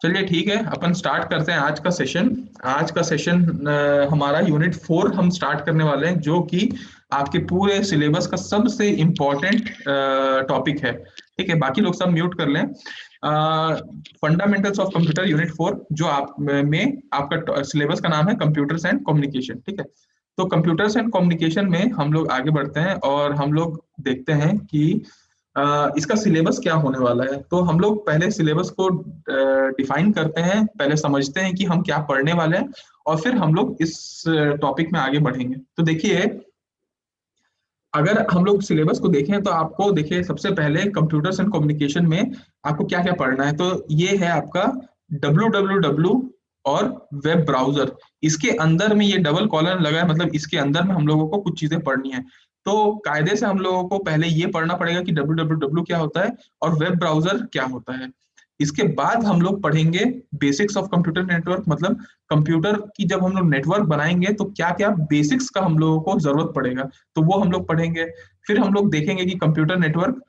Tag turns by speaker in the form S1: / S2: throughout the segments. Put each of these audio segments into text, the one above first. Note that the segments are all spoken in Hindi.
S1: चलिए ठीक है, अपन स्टार्ट करते हैं आज का सेशन। आज का सेशन हमारा यूनिट 4 हम स्टार्ट करने वाले हैं, जो कि आपके पूरे सिलेबस का सबसे इम्पोर्टेंट टॉपिक है। ठीक है, बाकी लोग सब म्यूट कर लें। फंडामेंटल्स ऑफ कंप्यूटर यूनिट 4, जो आप में आपका सिलेबस का नाम है कंप्यूटर्स एंड कम्युनिकेशन। ठीक है, तो कंप्यूटर्स एंड कम्युनिकेशन में हम लोग आगे बढ़ते हैं और हम लोग देखते हैं कि इसका सिलेबस क्या होने वाला है। तो हम लोग पहले सिलेबस को डिफाइन करते हैं, पहले समझते हैं कि हम क्या पढ़ने वाले हैं, और फिर हम लोग इस टॉपिक में आगे बढ़ेंगे। तो देखिए, अगर हम लोग सिलेबस को देखें तो आपको देखिए सबसे पहले कंप्यूटर्स एंड कम्युनिकेशन में आपको क्या क्या पढ़ना है। तो ये है आपका www और वेब ब्राउजर। इसके अंदर में ये डबल कॉलन लगा है, मतलब इसके अंदर में हम लोगों को कुछ चीजें पढ़नी है। तो कायदे से हम लोगों को पहले ये पढ़ना पड़ेगा कि www क्या होता है और वेब ब्राउजर क्या होता है। इसके बाद हम लोग पढ़ेंगे बेसिक्स ऑफ कंप्यूटर नेटवर्क, मतलब कंप्यूटर की जब हम लोग नेटवर्क बनाएंगे तो क्या क्या बेसिक्स का हम लोगों को जरूरत पड़ेगा, तो वो हम लोग पढ़ेंगे। फिर हम लोग देखेंगे कि कंप्यूटर नेटवर्क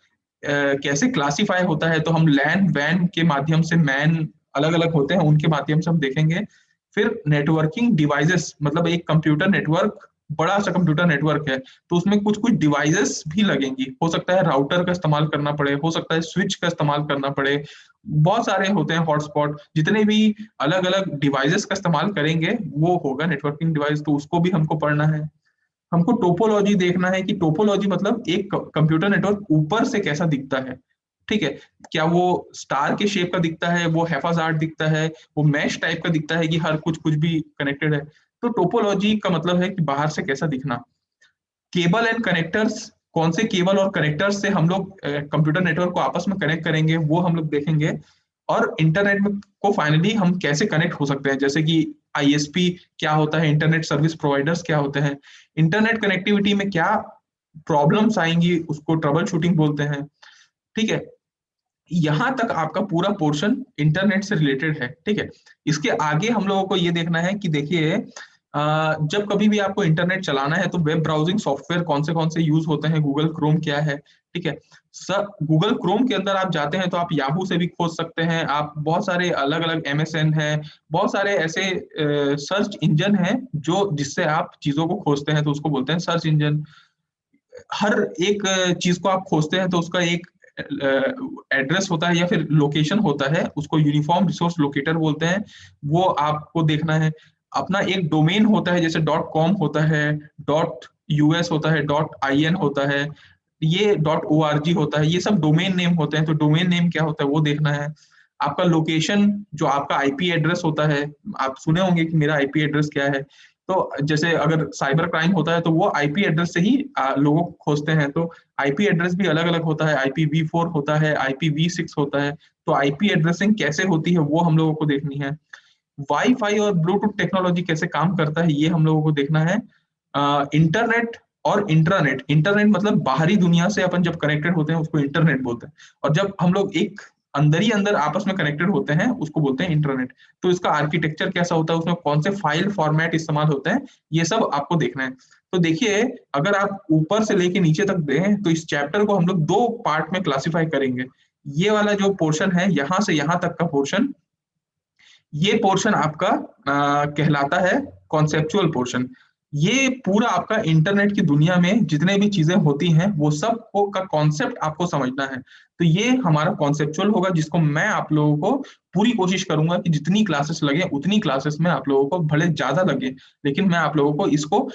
S1: कैसे क्लासिफाई होता है। तो हम लैन वैन के माध्यम से, मैन अलग अलग होते हैं, उनके माध्यम से हम देखेंगे। फिर नेटवर्किंग डिवाइसेस, मतलब एक कंप्यूटर नेटवर्क बड़ा सा कंप्यूटर नेटवर्क है, तो उसमें कुछ कुछ डिवाइसेस भी लगेंगी। हो सकता है राउटर का इस्तेमाल करना पड़े, हो सकता है स्विच का इस्तेमाल करना पड़े, बहुत सारे होते हैं हॉटस्पॉट। जितने भी अलग अलग डिवाइसेस का इस्तेमाल करेंगे वो होगा नेटवर्किंग डिवाइस, तो उसको भी हमको पढ़ना है। हमको टोपोलॉजी देखना है कि टोपोलॉजी मतलब एक कंप्यूटर नेटवर्क ऊपर से कैसा दिखता है। ठीक है, क्या वो स्टार के शेप का दिखता है, वो हैफाजार्ड दिखता है, वो मैश टाइप का दिखता है, कि हर कुछ कुछ भी कनेक्टेड है। तो टोपोलॉजी का मतलब है कि बाहर से कैसा दिखना। केबल एंड कनेक्टर्स, कौन से केबल और कनेक्टर्स से हम लोग कंप्यूटर नेटवर्क को आपस में कनेक्ट करेंगे, वो हम लोग देखेंगे। और इंटरनेट में को फाइनली हम कैसे कनेक्ट हो सकते हैं, जैसे कि आईएसपी क्या होता है, इंटरनेट सर्विस प्रोवाइडर्स क्या होते हैं, इंटरनेट कनेक्टिविटी में क्या प्रॉब्लम्स आएंगी, उसको ट्रबल शूटिंग बोलते हैं। ठीक है, यहां तक आपका पूरा पोर्शन इंटरनेट से रिलेटेड है। ठीक है, इसके आगे हम लोगों को ये देखना है कि देखिए, जब कभी भी आपको इंटरनेट चलाना है तो वेब ब्राउजिंग सॉफ्टवेयर कौन से यूज होते हैं, गूगल क्रोम क्या है। ठीक है, सर गूगल क्रोम के अंदर आप जाते हैं तो आप याहू से भी खोज सकते हैं, आप बहुत सारे अलग अलग एमएसएन है, बहुत सारे ऐसे सर्च इंजन हैं जो जिससे आप चीजों को खोजते हैं, तो उसको बोलते हैं सर्च इंजन। हर एक चीज को आप खोजते हैं तो उसका एक एड्रेस होता है या फिर लोकेशन होता है, उसको यूनिफॉर्म रिसोर्स लोकेटर बोलते हैं। वो आपको देखना है। अपना एक डोमेन होता है, जैसे .com होता है, .us होता है, .in होता है, ये .org होता है, ये सब डोमेन नेम होते हैं। तो डोमेन नेम क्या होता है वो देखना है। आपका लोकेशन, जो आपका आईपी एड्रेस होता है, आप सुने होंगे कि मेरा आईपी एड्रेस क्या है। तो जैसे अगर साइबर क्राइम होता है तो वो आईपी एड्रेस से ही लोगों को खोजते हैं। तो आईपी एड्रेस भी अलग अलग होता है, IPv4 होता है, IPv6 होता है। तो आईपी एड्रेसिंग कैसे होती है वो हम लोगों को देखनी है। वाईफाई और ब्लूटूथ टेक्नोलॉजी कैसे काम करता है ये हम लोगों को देखना है। इंटरनेट और इंट्रानेट, इंटरनेट मतलब बाहरी दुनिया से अपन जब कनेक्टेड होते हैं उसको इंटरनेट बोलते हैं, और जब हम लोग एक अंदर ही अंदर आपस में कनेक्टेड होते हैं उसको बोलते हैं इंटरनेट। तो इसका आर्किटेक्चर कैसा होता है, उसमें कौन से फाइल फॉर्मेट इस्तेमाल होते हैं, ये सब आपको देखना है। तो देखिए, अगर आप ऊपर से लेके नीचे तक दें तो इस चैप्टर को हम लोग दो पार्ट में क्लासिफाई करेंगे। ये वाला जो पोर्शन है, यहां से यहां तक का पोर्शन, ये पोर्शन आपका कहलाता है कॉन्सेप्चुअल पोर्शन। ये पूरा आपका इंटरनेट की दुनिया में जितने भी चीजें होती हैं वो सब को का कॉन्सेप्ट आपको समझना है। तो ये हमारा कॉन्सेप्चुअल होगा, जिसको मैं आप लोगों को पूरी कोशिश करूंगा कि जितनी क्लासेस लगे उतनी क्लासेस में आप लोगों को भले ज्यादा लगे, लेकिन मैं आप लोगों को इसको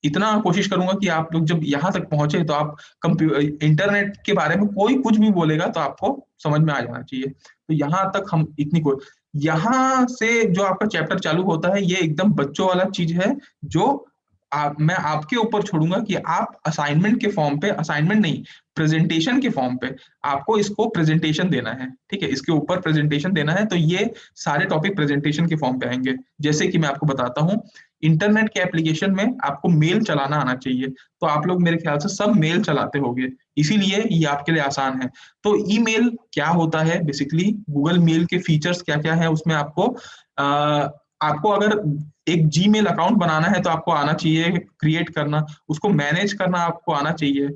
S1: इतना कोशिश करूंगा कि आप लोग जब यहाँ तक पहुंचे तो आप इंटरनेट के बारे में कोई कुछ भी बोलेगा तो आपको समझ में आ जाना चाहिए। तो यहाँ तक हम इतनी को, यहाँ से जो आपका चैप्टर चालू होता है ये एकदम बच्चों वाला चीज है, जो मैं आपके ऊपर छोड़ूंगा कि आप असाइनमेंट के फॉर्म पे, असाइनमेंट नहीं, प्रेजेंटेशन के फॉर्म पे आपको इसको प्रेजेंटेशन देना है। ठीक है, इसके ऊपर प्रेजेंटेशन देना है। तो ये सारे टॉपिक प्रेजेंटेशन के फॉर्म पे आएंगे। जैसे कि मैं आपको बताता हूँ, इंटरनेट के एप्लीकेशन में आपको मेल चलाना आना चाहिए। तो आप लोग मेरे ख्याल से सब मेल चलाते होंगे, इसीलिए ये आपके लिए आसान है। तो ईमेल क्या होता है, बेसिकली गूगल मेल के फीचर्स क्या क्या है उसमें आपको आपको अगर एक जीमेल अकाउंट बनाना है तो आपको आना चाहिए क्रिएट करना, उसको मैनेज करना आपको आना चाहिए।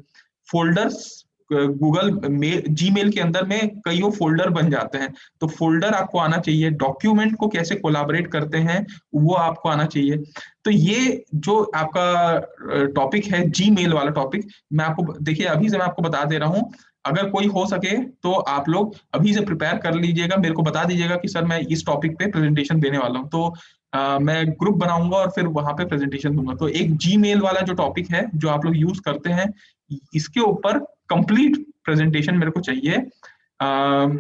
S1: फोल्डर्स गूगल मेल, जीमेल के अंदर में कईयों फोल्डर बन जाते हैं, तो फोल्डर आपको आना चाहिए, डॉक्यूमेंट को कैसे कोलाबरेट करते हैं वो आपको आना चाहिए। तो ये जो आपका टॉपिक है, जीमेल वाला टॉपिक, मैं आपको देखिए अभी से मैं आपको बता दे रहा हूँ, अगर कोई हो सके तो आप लोग अभी से प्रिपेयर कर लीजिएगा, मेरे को बता दीजिएगा कि सर मैं इस टॉपिक पे प्रेजेंटेशन देने वाला हूँ, तो मैं ग्रुप बनाऊंगा और फिर वहां पे प्रेजेंटेशन दूंगा। तो एक जीमेल वाला जो टॉपिक है जो आप लोग यूज करते हैं, इसके ऊपर कंप्लीट प्रेजेंटेशन मेरे को चाहिए। अम,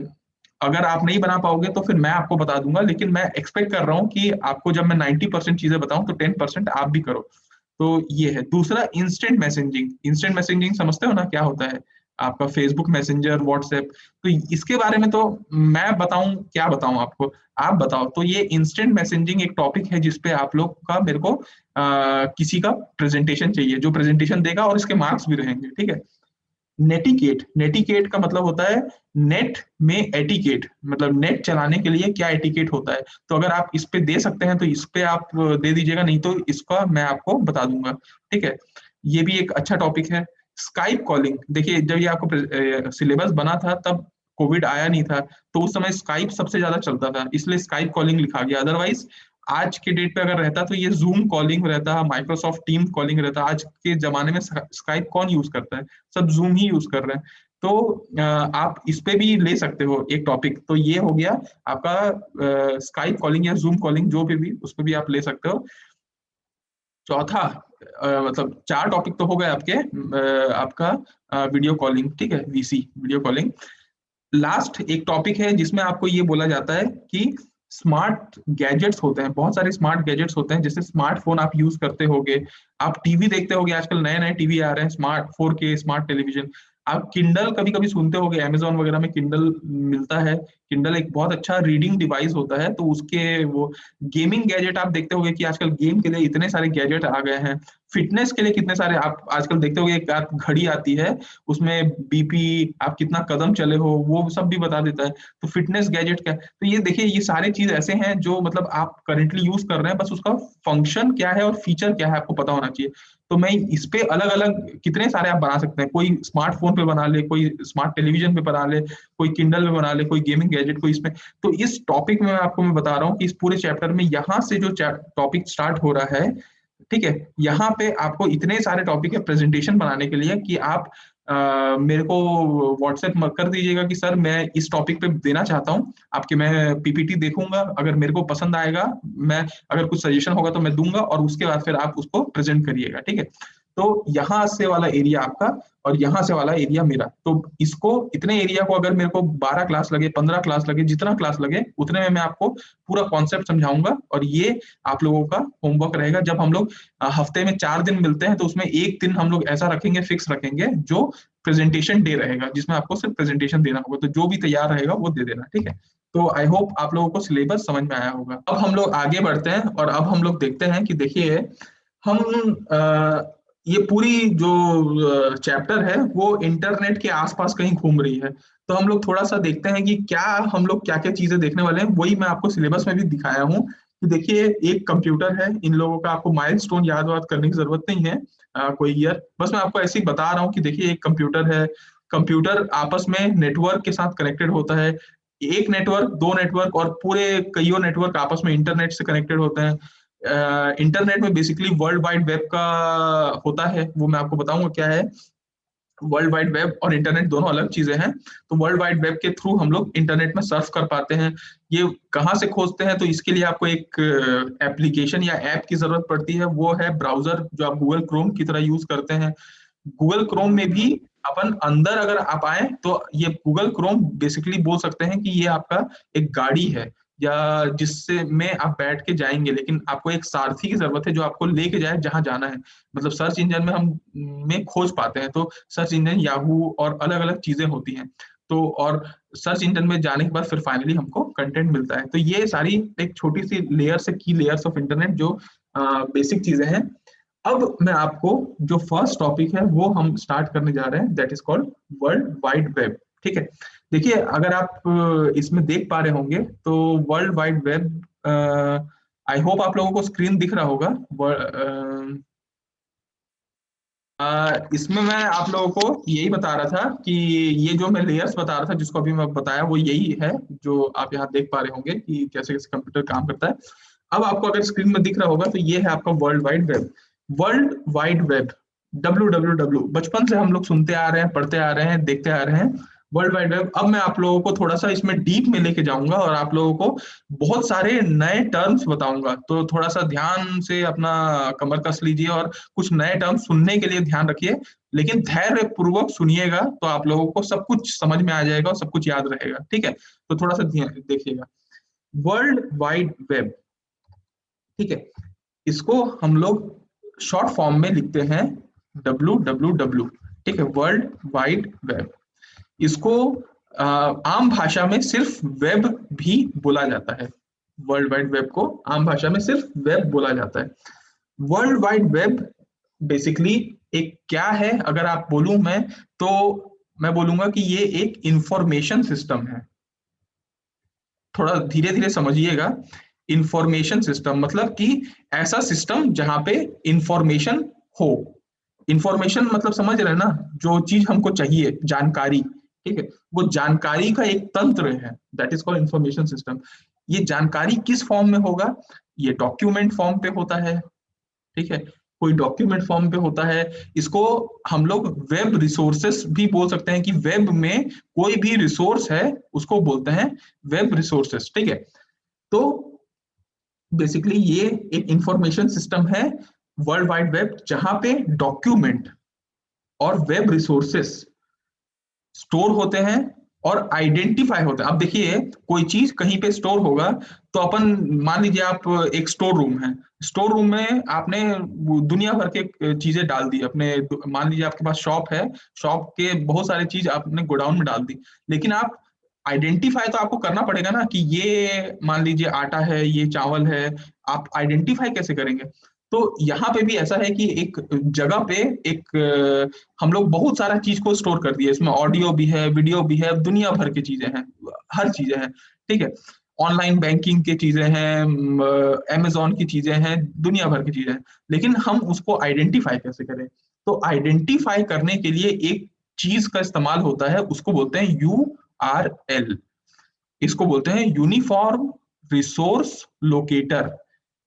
S1: अगर आप नहीं बना पाओगे तो फिर मैं आपको बता दूंगा, लेकिन मैं एक्सपेक्ट कर रहा हूँ कि आपको जब मैं 90% चीजें बताऊं तो 10% आप भी करो। तो ये है। दूसरा, इंस्टेंट मैसेजिंग। इंस्टेंट मैसेजिंग समझते हो ना क्या होता है? आपका फेसबुक मैसेंजर, व्हाट्सएप, तो इसके बारे में तो मैं बताऊं, क्या बताऊं आपको, आप बताओ। तो ये इंस्टेंट मैसेजिंग एक टॉपिक है जिसपे आप लोग का मेरे को किसी का प्रेजेंटेशन चाहिए, जो प्रेजेंटेशन देगा और इसके मार्क्स भी रहेंगे, ठीक है। नेटिकेट, नेटिकेट का मतलब होता है नेट में एटिकेट, मतलब नेट चलाने के लिए क्या एटिकेट होता है। तो अगर आप इस पे दे सकते हैं तो इस पे आप दे दीजिएगा, नहीं तो इसका मैं आपको बता दूंगा, ठीक है। ये भी एक अच्छा टॉपिक है। स्काइप कॉलिंग, देखिए जब ये आपको सिलेबस बना था तब कोविड आया नहीं था, तो उस समय स्काइप सबसे ज्यादा चलता था, इसलिए स्काइप कॉलिंग लिखा गया। अदरवाइज आज के डेट पे अगर रहता तो ये जूम कॉलिंग रहता, माइक्रोसॉफ्ट टीम कॉलिंग रहता। आज के जमाने में स्काइप कौन यूज करता है, सब जूम ही यूज कर रहे हैं। तो आप इस पे भी ले सकते हो एक टॉपिक। तो ये हो गया आपका स्काइप कॉलिंग या जूम कॉलिंग, जो भी उस पे भी आप ले सकते हो। चौथा, मतलब चार टॉपिक तो हो गए आपके, आपका वीडियो कॉलिंग, ठीक है, वीसी, वीडियो कॉलिंग। लास्ट एक टॉपिक है जिसमें आपको ये बोला जाता है कि स्मार्ट गैजेट्स होते हैं, बहुत सारे स्मार्ट गैजेट्स होते हैं, जैसे स्मार्टफोन आप यूज करते होगे, आप टीवी देखते होगे, आजकल नए नए टीवी आ रहे हैं, स्मार्ट 4K स्मार्ट टेलीविजन। आप किंडल कभी कभी सुनते होगे, अमेजोन वगैरह में किंडल मिलता है। किंडल एक बहुत अच्छा रीडिंग डिवाइस होता है, तो उसके वो गेमिंग गैजेट आप देखते होगे कि आजकल गेम के लिए इतने सारे गैजेट आ गए हैं। फिटनेस के लिए कितने सारे आप आजकल देखते होगे, एक घड़ी आती है, उसमें बीपी, आप कितना कदम चले हो, वो सब भी बता देता है। तो फिटनेस गैजेट क्या है? तो ये देखिए, ये सारे चीज ऐसे हैं जो मतलब आप करेंटली यूज कर रहे हैं, बस उसका फंक्शन क्या है और फीचर क्या है आपको पता होना चाहिए। तो मैं इस पे अलग अलग कितने सारे आप बना सकते हैं, कोई स्मार्टफोन पे बना ले, कोई स्मार्ट टेलीविजन पे बना ले, कोई किंडल पे बना ले, कोई गेमिंग गैजेट, कोई इसमें। तो इस टॉपिक में आपको मैं बता रहा हूँ कि इस पूरे चैप्टर में यहाँ से जो टॉपिक स्टार्ट हो रहा है, ठीक है, यहाँ पे आपको इतने सारे टॉपिक है प्रेजेंटेशन बनाने के लिए कि आप मेरे को व्हाट्सएप कर दीजिएगा कि सर मैं इस टॉपिक पे देना चाहता हूँ आपके, मैं पीपीटी देखूंगा, अगर मेरे को पसंद आएगा, मैं अगर कुछ सजेशन होगा तो मैं दूंगा, और उसके बाद फिर आप उसको प्रेजेंट करिएगा, ठीक है। तो यहाँ से वाला एरिया आपका और यहाँ से वाला एरिया मेरा, तो इसको इतने एरिया को अगर मेरे को 12 क्लास लगे, 15 क्लास लगे, जितना क्लास लगे उतने में मैं आपको पूरा कॉन्सेप्ट समझाऊंगा। और ये आप लोगों का होमवर्क रहेगा। जब हम लोग हफ्ते में 4 दिन मिलते हैं तो उसमें एक दिन हम लोग ऐसा रखेंगे, फिक्स रखेंगे, जो प्रेजेंटेशन डे रहेगा, जिसमें आपको सिर्फ प्रेजेंटेशन देना होगा। तो जो भी तैयार रहेगा वो दे देना, ठीक है। तो आई होप आप लोगों को सिलेबस समझ में आया होगा। अब हम लोग आगे बढ़ते हैं और अब हम लोग देखते हैं कि देखिए हम ये पूरी जो चैप्टर है वो इंटरनेट के आसपास कहीं घूम रही है। तो हम लोग थोड़ा सा देखते हैं कि क्या हम लोग क्या क्या चीजें देखने वाले हैं। वही मैं आपको सिलेबस में भी दिखाया हूँ कि देखिए एक कंप्यूटर है, इन लोगों का आपको माइलस्टोन याद वाद करने की जरूरत नहीं है, कोई ईयर, बस मैं आपको ऐसे ही बता रहा हूँ कि देखिए एक कंप्यूटर है, कंप्यूटर आपस में नेटवर्क के साथ कनेक्टेड होता है। एक नेटवर्क, दो नेटवर्क और पूरे कईयों नेटवर्क आपस में इंटरनेट से कनेक्टेड होते हैं। इंटरनेट में बेसिकली वर्ल्ड वाइड वेब का होता है, वो मैं आपको बताऊंगा क्या है। वर्ल्ड वाइड वेब और इंटरनेट दोनों अलग चीजें हैं। तो वर्ल्ड वाइड वेब के थ्रू हम लोग इंटरनेट में सर्फ कर पाते हैं। ये कहाँ से खोजते हैं? तो इसके लिए आपको एक एप्लीकेशन या ऐप की जरूरत पड़ती है, वो है ब्राउजर, जो आप गूगल क्रोम की तरह यूज करते हैं। गूगल क्रोम में भी अपन अंदर अगर आप आए तो ये गूगल क्रोम बेसिकली बोल सकते हैं कि ये आपका एक गाड़ी है, या जिससे में आप बैठ के जाएंगे, लेकिन आपको एक सारथी की जरूरत है जो आपको लेके जाए जहां जाना है। मतलब सर्च इंजन में हम में खोज पाते हैं, तो सर्च इंजन याहू और अलग अलग चीजें होती हैं। तो और सर्च इंजन में जाने के बाद फिर फाइनली हमको कंटेंट मिलता है। तो ये सारी एक छोटी सी लेयर से की लेयर्स ऑफ इंटरनेट जो बेसिक चीजें हैं। अब मैं आपको जो फर्स्ट टॉपिक है वो हम स्टार्ट करने जा रहे हैं, that is called world wide web, ठीक है। देखिए अगर आप इसमें देख पा रहे होंगे तो world wide web, I hope आप लोगों को स्क्रीन दिख रहा होगा। इसमें मैं आप लोगों को यही बता रहा था कि ये जो मैं लेयर्स बता रहा था जिसको अभी मैं बताया वो यही है जो आप यहाँ देख पा रहे होंगे कि कैसे कैसे कंप्यूटर काम करता है। अब आपको अगर स्क्रीन में दिख रहा होगा तो ये है आपका world wide web. World wide web, WWW, बचपन से हम लोग सुनते आ रहे हैं, पढ़ते आ रहे हैं, देखते आ रहे हैं, वर्ल्ड वाइड वेब। अब मैं आप लोगों को थोड़ा सा इसमें डीप में लेके जाऊंगा और आप लोगों को बहुत सारे नए टर्म्स बताऊंगा, तो थोड़ा सा ध्यान से अपना कमर कस लीजिए और कुछ नए टर्म्स सुनने के लिए ध्यान रखिए, लेकिन धैर्य पूर्वक सुनिएगा तो आप लोगों को सब कुछ समझ में आ जाएगा और सब कुछ याद रहेगा, ठीक है? तो थोड़ा सा देखिएगा, वर्ल्ड वाइड वेब, ठीक है, इसको हम लोग शॉर्ट फॉर्म में लिखते हैं WWW, ठीक है, वर्ल्ड वाइड वेब। इसको आम भाषा में सिर्फ वेब भी बोला जाता है। वर्ल्ड वाइड वेब को आम भाषा में सिर्फ वेब बोला जाता है। वर्ल्ड वाइड वेब बेसिकली एक क्या है, अगर आप बोलूं मैं, तो मैं बोलूंगा कि ये एक इंफॉर्मेशन सिस्टम है। थोड़ा धीरे धीरे समझिएगा। इंफॉर्मेशन सिस्टम मतलब कि ऐसा सिस्टम जहां पे इंफॉर्मेशन हो। इंफॉर्मेशन मतलब समझ रहे हैं ना, जो चीज हमको चाहिए, जानकारी, ठीक है, वो जानकारी का एक तंत्र है, that is called information system. ये जानकारी किस फॉर्म में होगा? ये डॉक्यूमेंट फॉर्म पे होता है, ठीक है, कोई डॉक्यूमेंट फॉर्म पे होता है। इसको हम लोग वेब रिसोर्सेस भी बोल सकते हैं कि वेब में कोई भी रिसोर्स है उसको बोलते हैं वेब रिसोर्सेस, ठीक है। तो बेसिकली ये एक इंफॉर्मेशन सिस्टम है, वर्ल्ड वाइड वेब, जहां पे डॉक्यूमेंट और वेब रिसोर्सेस स्टोर होते हैं और आइडेंटिफाई होते हैं। अब देखिए, कोई चीज कहीं पे स्टोर होगा तो अपन, मान लीजिए आप एक स्टोर रूम है, स्टोर रूम में आपने दुनिया भर के चीजें डाल दी अपने, मान लीजिए आपके पास शॉप है, शॉप के बहुत सारे चीज आपने गोडाउन में डाल दी, लेकिन आप आइडेंटिफाई तो आपको करना पड़ेगा ना कि ये मान लीजिए आटा है, ये चावल है, आप आइडेंटिफाई कैसे करेंगे? तो यहाँ पे भी ऐसा है कि एक जगह पे एक हम लोग बहुत सारा चीज को स्टोर कर दिए, इसमें ऑडियो भी है, वीडियो भी है, दुनिया भर की चीजें हैं, हर चीजें हैं, ठीक है, ऑनलाइन बैंकिंग की चीजें हैं, अमेजोन की चीजें हैं, दुनिया भर की चीजें हैं, लेकिन हम उसको आइडेंटिफाई कैसे करें? तो आइडेंटिफाई करने के लिए एक चीज का इस्तेमाल होता है, उसको बोलते हैं URL। इसको बोलते हैं यूनिफॉर्म रिसोर्स लोकेटर।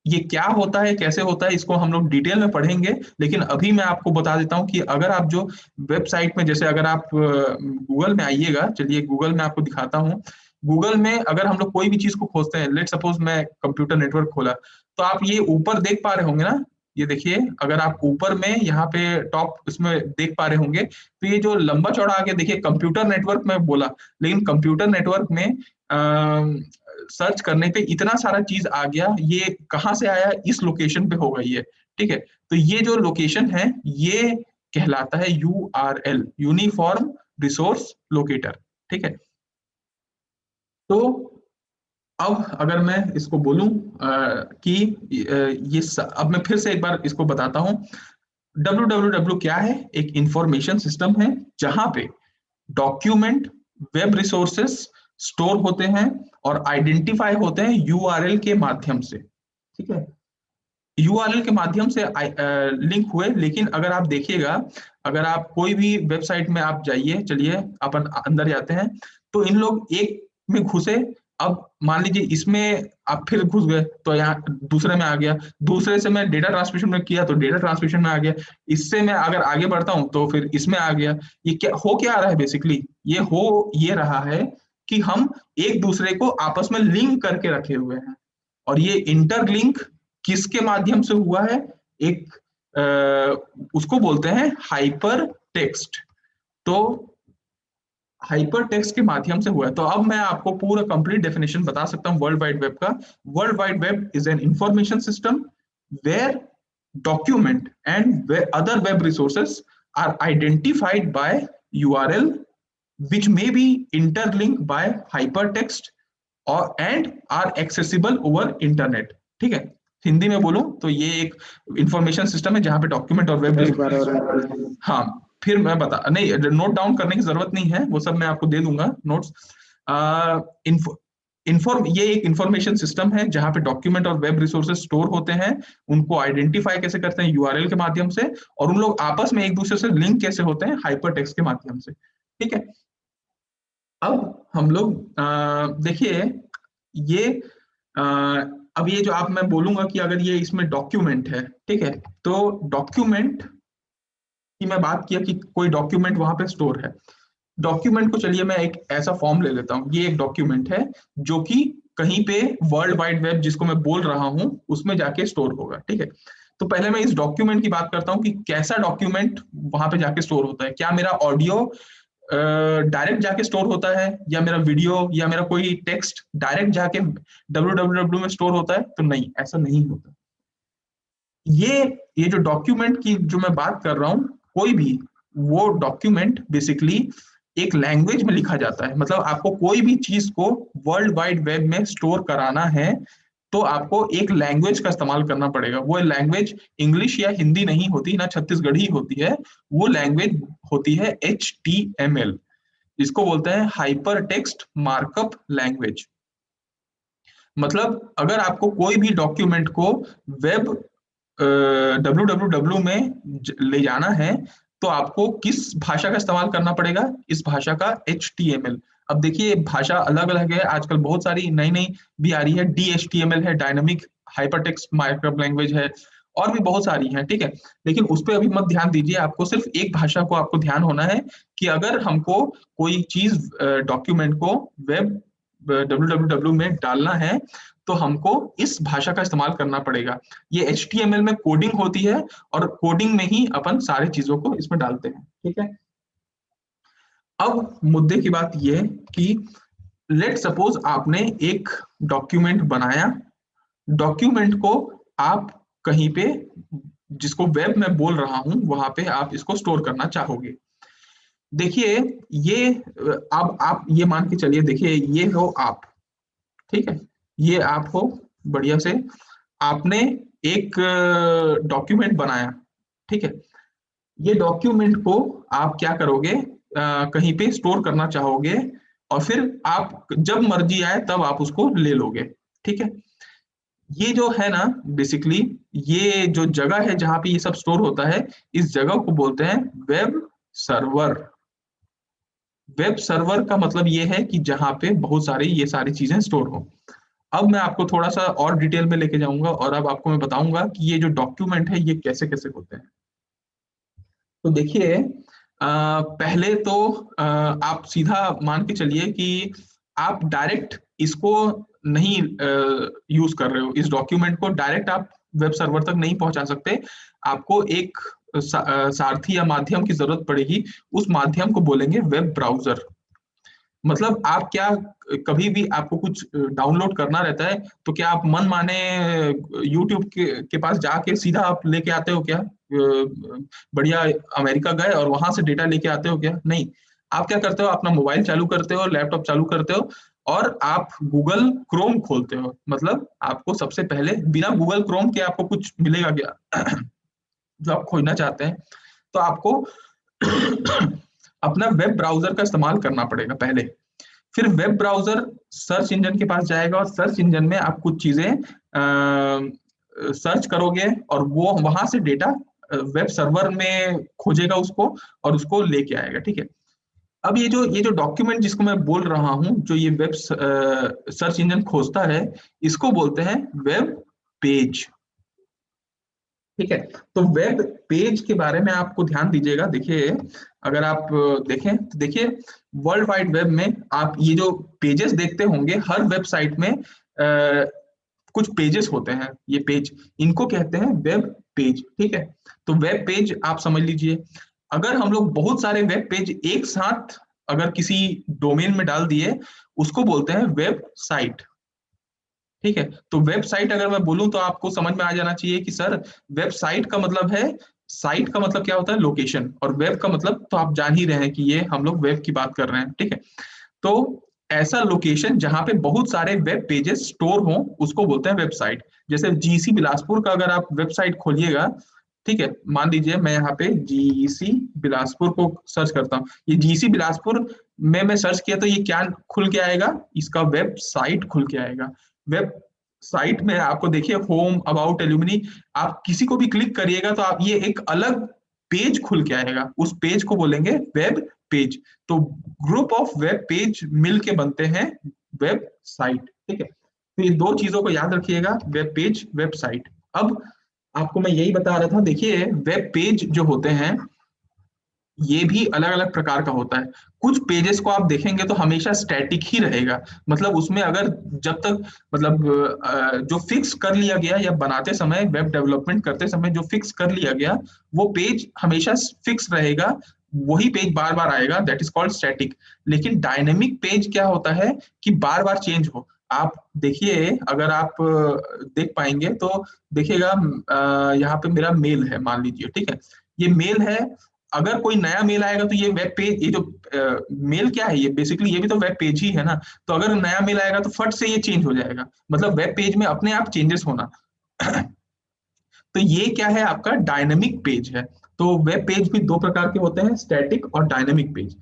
S1: ये क्या होता है, कैसे होता है, इसको हम लोग डिटेल में पढ़ेंगे, लेकिन अभी मैं आपको बता देता हूं कि अगर आप जो वेबसाइट में, जैसे अगर आप गूगल में आइएगा, चलिए गूगल में आपको दिखाता हूं। गूगल में अगर हम लोग कोई भी चीज को खोजते हैं, लेट सपोज मैं कंप्यूटर नेटवर्क खोला, तो आप ये ऊपर देख पा रहे होंगे ना, ये देखिए, अगर आप ऊपर में यहाँ पे टॉप इसमें देख पा रहे होंगे, तो ये जो लंबा चौड़ा आगे देखिए, कंप्यूटर नेटवर्क में बोला, लेकिन कंप्यूटर नेटवर्क में सर्च करने पे इतना सारा चीज आ गया, ये कहाँ से आया? इस लोकेशन पे होगा ये, ठीक है। तो ये जो लोकेशन है ये कहलाता है URL, यूनिफॉर्म रिसोर्स लोकेटर, ठीक है। तो अब अगर मैं इसको बोलूं कि अब मैं फिर से एक बार इसको बताता हूं। WWW क्या है? एक इंफॉर्मेशन सिस्टम है जहां पे डॉक्यूमेंट, वेब रिसोर्सेस स्टोर होते हैं और आइडेंटिफाई होते हैं URL के माध्यम से, ठीक है, URL के माध्यम से लिंक हुए। लेकिन अगर आप देखिएगा, अगर आप कोई भी वेबसाइट में आप जाइए, चलिए अपन अंदर जाते हैं, तो इन लोग एक में घुसे, अब मान लीजिए इसमें आप फिर घुस गए तो यहाँ दूसरे में आ गया, दूसरे से मैं डेटा ट्रांसमिशन में किया तो डेटा ट्रांसमिशन में आ गया, इससे मैं अगर आगे बढ़ता हूं तो फिर इसमें आ गया। ये क्या आ रहा है? बेसिकली ये रहा है कि हम एक दूसरे को आपस में लिंक करके रखे हुए हैं, और ये इंटरलिंक किसके माध्यम से हुआ है? एक उसको बोलते हैं हाइपर टेक्स्ट। तो हाइपर टेक्स्ट के माध्यम से हुआ है। तो अब मैं आपको पूरा कंप्लीट डेफिनेशन बता सकता हूं वर्ल्ड वाइड वेब का। World wide web is an information system where document and other web resources are identified by URL which may be interlinked by hypertext और and are accessible over internet, ठीक है। हिंदी में बोलूं तो ये एक इंफॉर्मेशन सिस्टम है जहां पे डॉक्यूमेंट और वेब, हाँ, फिर मैं बता, नहीं, नोट डाउन करने की जरूरत नहीं है, वो सब मैं आपको दे दूंगा नोट्स। ये एक इंफॉर्मेशन सिस्टम है जहां पे डॉक्यूमेंट और वेब रिसोर्सेज स्टोर होते हैं। उनको आइडेंटिफाई कैसे करते हैं? यूआरएल के माध्यम से, और उन लोग आपस में एक दूसरे से लिंक कैसे होते हैं? हाइपर टेक्स्ट के माध्यम से। ठीक है, अब हम लोग देखिए ये अ, अब ये जो आप मैं बोलूंगा कि अगर ये इसमें डॉक्यूमेंट है, ठीक है, तो डॉक्यूमेंट की मैं बात किया कि कोई डॉक्यूमेंट वहां पे स्टोर है। डॉक्यूमेंट को चलिए मैं एक ऐसा फॉर्म ले लेता हूँ, ये एक डॉक्यूमेंट है जो कि कहीं पे वर्ल्ड वाइड वेब जिसको मैं बोल रहा हूँ उसमें जाके स्टोर होगा। ठीक है, तो पहले मैं इस डॉक्यूमेंट की बात करता हूँ कि कैसा डॉक्यूमेंट वहां पे जाके स्टोर होता है। क्या मेरा ऑडियो डायरेक्ट जाके स्टोर होता है, या मेरा वीडियो या मेरा कोई टेक्स्ट डायरेक्ट जाके www में स्टोर होता है? तो नहीं, ऐसा नहीं होता। ये ये जो डॉक्यूमेंट की जो मैं बात कर रहा हूँ, कोई भी वो डॉक्यूमेंट बेसिकली एक लैंग्वेज में लिखा जाता है। मतलब आपको कोई भी चीज को वर्ल्ड वाइड वेब में स्टोर कराना है तो आपको एक लैंग्वेज का इस्तेमाल करना पड़ेगा। वो लैंग्वेज इंग्लिश या हिंदी नहीं होती, ना छत्तीसगढ़ी होती है। वो लैंग्वेज होती है HTML, इसको बोलते हैं हाइपर टेक्स्ट मार्कअप लैंग्वेज। मतलब अगर आपको कोई भी डॉक्यूमेंट को वेब www में ले जाना है तो आपको किस भाषा का इस्तेमाल करना पड़ेगा? इस भाषा का HTML। अब देखिए भाषा अलग अलग है, आजकल बहुत सारी नई नई भी आ रही है। DHTML है, डायनामिक हाइपरटेक्स्ट मार्कअप लैंग्वेज है, और भी बहुत सारी हैं। ठीक है, लेकिन उस पर अभी मत ध्यान दीजिए। आपको सिर्फ एक भाषा को आपको ध्यान होना है कि अगर हमको कोई चीज डॉक्यूमेंट को वेब www में डालना है तो हमको इस भाषा का इस्तेमाल करना पड़ेगा। ये HTML में कोडिंग होती है और कोडिंग में ही अपन सारी चीजों को इसमें डालते हैं। ठीक है, अब मुद्दे की बात यह है कि लेट सपोज आपने एक डॉक्यूमेंट बनाया। डॉक्यूमेंट को आप कहीं पे, जिसको वेब में बोल रहा हूं, वहां पे आप इसको स्टोर करना चाहोगे। देखिए ये अब आप ये मान के चलिए, देखिए ये हो आप, ठीक है, ये आप हो, बढ़िया से आपने एक डॉक्यूमेंट बनाया। ठीक है, ये डॉक्यूमेंट को आप क्या करोगे? कहीं पे स्टोर करना चाहोगे, और फिर आप जब मर्जी आए तब आप उसको ले लोगे। ठीक है, ये जो है ना बेसिकली, ये जो जगह है जहां पे ये सब स्टोर होता है, इस जगह को बोलते हैं वेब सर्वर। वेब सर्वर का मतलब ये है कि जहां पे बहुत सारी ये सारी चीजें स्टोर हो। अब मैं आपको थोड़ा सा और डिटेल में लेके जाऊंगा और अब आपको मैं बताऊंगा कि ये जो डॉक्यूमेंट है ये कैसे कैसे होते हैं। तो देखिए पहले तो आप सीधा मान के चलिए कि आप डायरेक्ट इसको नहीं यूज कर रहे हो। इस डॉक्यूमेंट को डायरेक्ट आप वेब सर्वर तक नहीं पहुंचा सकते। आपको एक सारथी या माध्यम की जरूरत पड़ेगी। उस माध्यम को बोलेंगे वेब ब्राउजर। मतलब आप क्या, कभी भी आपको कुछ डाउनलोड करना रहता है तो क्या आप मन माने यूट्यूब के पास जाके सीधा आप लेके आते हो क्या? बढ़िया अमेरिका गए और वहां से डेटा लेके आते हो क्या? नहीं। आप क्या करते हो? अपना मोबाइल चालू करते हो, लैपटॉप चालू करते हो, और आप गूगल क्रोम खोलते हो। मतलब आपको सबसे पहले बिना गूगल क्रोम के आपको कुछ मिलेगा क्या जो आप खोजना चाहते हैं? तो आपको अपना वेब ब्राउजर का इस्तेमाल करना पड़ेगा पहले। फिर वेब ब्राउजर सर्च इंजन के पास जाएगा और सर्च इंजन में आप कुछ चीजें सर्च करोगे और वो वहां से डेटा वेब सर्वर में खोजेगा उसको और उसको लेके आएगा। ठीक है, अब ये जो डॉक्यूमेंट जिसको मैं बोल रहा हूँ, जो ये वेब सर्च इंजन खोजता है, इसको बोलते हैं वेब पेज। ठीक है, तो वेब पेज के बारे में आपको ध्यान दीजिएगा। देखिए अगर आप देखें तो देखिए वर्ल्ड वाइड वेब में आप ये जो पेजेस देखते होंगे, हर वेबसाइट में कुछ पेजेस होते हैं। ये पेज, इनको कहते हैं वेब पेज। ठीक है, तो वेब पेज आप समझ लीजिए। अगर हम लोग बहुत सारे वेब पेज एक साथ अगर किसी डोमेन में डाल दिए, उसको बोलते हैं वेब साइट। ठीक है, तो वेबसाइट अगर मैं बोलूं तो आपको समझ में आ जाना चाहिए कि सर वेबसाइट का मतलब है, साइट का मतलब क्या होता है? लोकेशन। और वेब का मतलब तो आप जान ही रहे हैं कि ये हम लोग वेब की बात कर रहे हैं। ठीक है, तो ऐसा लोकेशन जहां पे बहुत सारे वेब पेजेस स्टोर हों उसको बोलते हैं वेबसाइट। जैसे GC बिलासपुर का अगर आप वेबसाइट खोलिएगा ठीक है, मान लीजिए मैं यहाँ पे जीईसी बिलासपुर को सर्च करता हूँ, ये जीईसी बिलासपुर में मैं सर्च किया तो ये क्या खुल के आएगा, इसका वेबसाइट खुल के आएगा। वेब साइट में आपको देखिए होम अबाउट एल्यूमिनी, आप किसी को भी क्लिक करिएगा तो आप ये एक अलग पेज खुल के आएगा, उस पेज को बोलेंगे वेब पेज। तो ग्रुप ऑफ वेब पेज मिल के बनते हैं वेब साइट। ठीक है, तो ये दो चीजों को याद रखिएगा, वेब पेज, वेबसाइट। अब आपको मैं यही बता रहा था, देखिए वेब पेज जो होते हैं ये भी अलग अलग प्रकार का होता है। कुछ पेजेस को आप देखेंगे तो हमेशा स्टैटिक ही रहेगा, मतलब उसमें अगर जब तक मतलब जो फिक्स कर लिया गया या बनाते समय वेब डेवलपमेंट करते समय जो फिक्स कर लिया गया वो पेज हमेशा फिक्स रहेगा, वही पेज बार बार आएगा, दैट इज कॉल्ड स्टैटिक। लेकिन डायनेमिक पेज क्या होता है कि बार बार चेंज हो। आप देखिए, अगर आप देख पाएंगे तो देखिएगा, यहाँ पे मेरा मेल है मान लीजिए, ठीक है, ये मेल है। अगर कोई नया मेल आएगा तो ये वेब पेज, ये जो मेल क्या है, ये बेसिकली ये भी तो वेब पेज ही है ना। तो अगर नया मेल आएगा तो फट से ये चेंज हो जाएगा, मतलब वेब पेज में अपने आप चेंजेस होना। तो ये क्या है, आपका डायनेमिक पेज है। तो वेब पेज भी दो प्रकार के होते हैं, स्टैटिक और डायनेमिक पेज।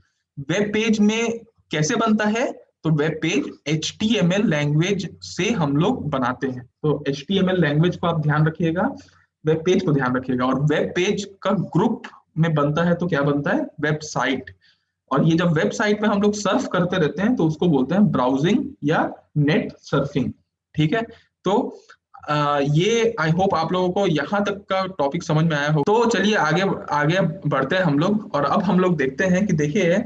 S1: वेब पेज में कैसे बनता है, तो वेब पेज HTML लैंग्वेज से हम लोग बनाते हैं। तो HTML लैंग्वेज को आप ध्यान रखिएगा, वेब पेज को ध्यान रखिएगा। और वेब पेज का ग्रुप में बनता है तो क्या बनता है, वेबसाइट। और ये जब वेबसाइट में हम लोग सर्फ करते रहते हैं तो उसको बोलते हैं ब्राउजिंग या नेट सर्फिंग। ठीक है, तो ये आई होप आप लोगों को यहाँ तक का टॉपिक समझ में आया हो। तो चलिए आगे आगे बढ़ते हैं हम लोग, और अब हम लोग देखते हैं कि देखिए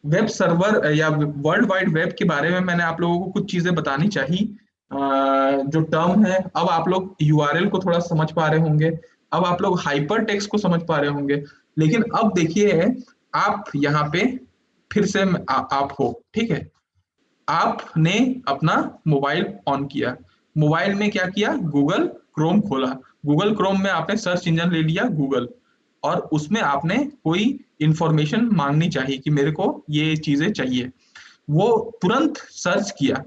S1: वेब सर्वर या वर्ल्ड वाइड वेब के बारे में मैंने आप लोगों को कुछ चीजें बतानी चाहिए। जो टर्म है, अब आप लोग यूआरएल को थोड़ा समझ पा रहे होंगे, अब आप लोग हाइपर टेक्स्ट को समझ पा रहे होंगे। लेकिन अब देखिए, आप यहाँ पे फिर से आप हो, ठीक है, आपने अपना मोबाइल ऑन किया, मोबाइल में क्या किया, गूगल क्रोम खोला, गूगल क्रोम में आपने सर्च इंजन ले लिया गूगल, और उसमें आपने कोई इंफॉर्मेशन मांगनी चाहिए कि मेरे को ये चीजें चाहिए, वो तुरंत सर्च किया।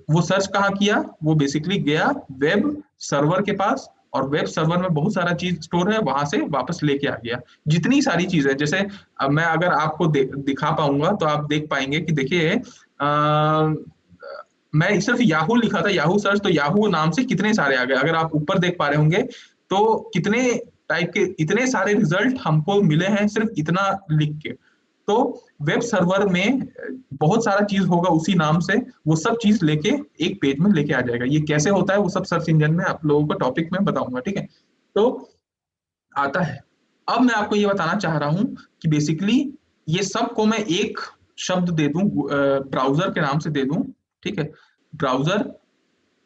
S1: वो सर्च कहाँ किया, वो बेसिकली गया वेब सर्वर के पास, और वेब सर्वर में बहुत सारा चीज स्टोर है, वहां से वापस लेके आ गया जितनी सारी चीजें। जैसे अब मैं अगर आपको दिखा पाऊंगा तो आप देख पाएंगे कि देखिए, मैं सिर्फ याहू लिखा था, याहू सर्च, तो याहू नाम से कितने सारे आ गए, अगर आप ऊपर देख पा रहे होंगे तो कितने टाइप के इतने सारे रिजल्ट हमको मिले हैं सिर्फ इतना लिख के। तो वेब सर्वर में बहुत सारा चीज होगा उसी नाम से, वो सब चीज लेके एक पेज में लेके आ जाएगा। ये कैसे होता है वो सब सर्च इंजन में आप लोगों को टॉपिक में बताऊंगा, ठीक है। तो आता है, अब मैं आपको ये बताना चाह रहा हूं कि बेसिकली ये सब को मैं एक शब्द दे दूं, ब्राउजर के नाम से दे दूं, ठीक है, ब्राउजर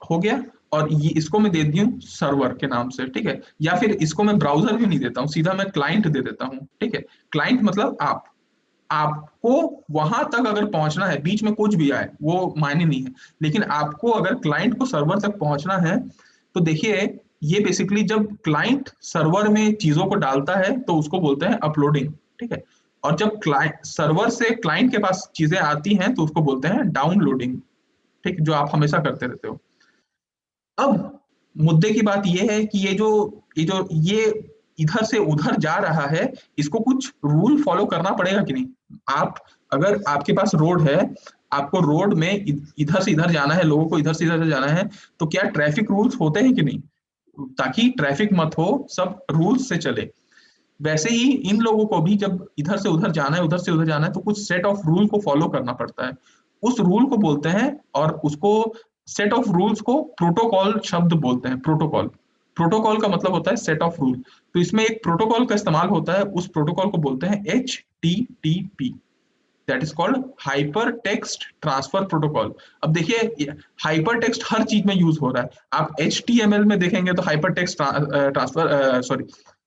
S1: हो गया। और ये इसको मैं दे दूं सर्वर के नाम से, ठीक है, या फिर इसको मैं ब्राउजर भी नहीं देता हूं, सीधा मैं क्लाइंट दे देता हूं, ठीक है। क्लाइंट मतलब आपको वहां तक अगर पहुंचना है, बीच में कुछ भी आए वो मायने नहीं है, लेकिन आपको अगर क्लाइंट को सर्वर तक पहुंचना है तो देखिए, ये बेसिकली जब क्लाइंट सर्वर में चीजों को डालता है तो उसको बोलते हैं अपलोडिंग, ठीक है। और जब क्लाइंट सर्वर से क्लाइंट के पास चीजें आती हैं तो उसको बोलते हैं डाउनलोडिंग, ठीक, जो आप हमेशा करते रहते हो। अब मुद्दे की बात यह है कि ये इधर से उधर जा रहा है, इसको कुछ रूल फॉलो करना पड़ेगा कि नहीं। आप अगर आपके पास रोड है, आपको रोड में इधर से इधर जाना है, लोगों को इधर से इधर जाना है, तो क्या ट्रैफिक रूल्स होते हैं कि नहीं, ताकि ट्रैफिक मत हो, सब रूल्स से चले। वैसे ही इन लोगों को भी जब इधर से उधर जाना है, उधर से उधर जाना है, तो कुछ सेट ऑफ रूल को फॉलो करना पड़ता है, उस रूल को बोलते हैं, और उसको सेट ऑफ रूल्स को प्रोटोकॉल शब्द बोलते हैं। प्रोटोकॉल, प्रोटोकॉल का मतलब होता है सेट ऑफ रूल। तो इसमें एक प्रोटोकॉल का इस्तेमाल होता है, उस प्रोटोकॉल को बोलते हैं HTTP, that is called hyper text transfer protocol. अब देखिए, हाइपर टेक्स्ट हर चीज में यूज हो रहा है। आप HTML में देखेंगे तो hyper text transfer, sorry,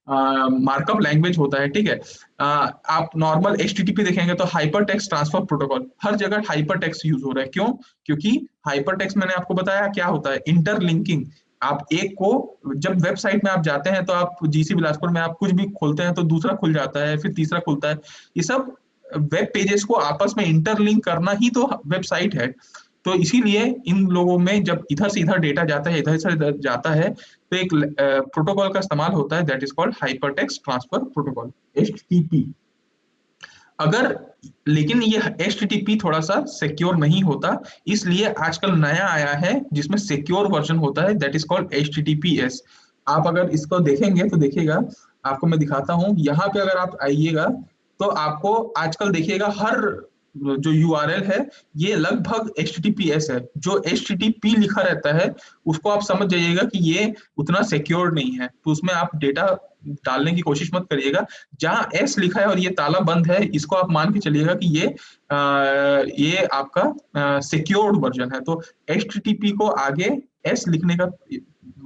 S1: markup language होता है, ठीक है। आप नॉर्मल HTTP देखेंगे तो हाइपर टेक्स्ट ट्रांसफर प्रोटोकॉल, हर जगह हाइपर टेक्स्ट यूज हो रहा है। क्यों? क्योंकि हाइपर टेक्स्ट मैंने आपको बताया क्या होता है, इंटरलिंकिंग। आप एक को, जब वेबसाइट में आप जाते हैं तो आप जीसी बिलासपुर में आप कुछ भी खोलते हैं तो दूसरा खुल जाता है, फिर तीसरा खुलता है। ये सब वेब पेजेस को आपस में इंटरलिंक करना ही तो वेबसाइट है। तो इसीलिए इन लोगों में जब इधर से इधर डेटा जाता है, इधर से इधर जाता है, तो एक प्रोटोकॉल का इस्तेमाल होता है, that is called hypertext transfer protocol, HTTP। अगर लेकिन ये HTTP थोड़ा सा सिक्योर नहीं होता, इसलिए आजकल नया आया है जिसमें सिक्योर वर्जन होता है, दैट इज कॉल्ड HTTPS। आप अगर इसको देखेंगे तो देखिएगा, आपको मैं दिखाता हूँ, यहाँ पे अगर आप आइएगा तो आपको आजकल देखिएगा हर जो URL है ये लगभग HTTPS है। जो HTTP लिखा रहता है उसको आप समझ जाइएगा कि ये उतना सिक्योर नहीं है, तो उसमें आप डेटा डालने की कोशिश मत करिएगा। जहाँ S लिखा है और ये ताला बंद है, इसको आप मान के चलिएगा कि ये आपका सिक्योर्ड वर्जन है। तो HTTP को आगे S लिखने का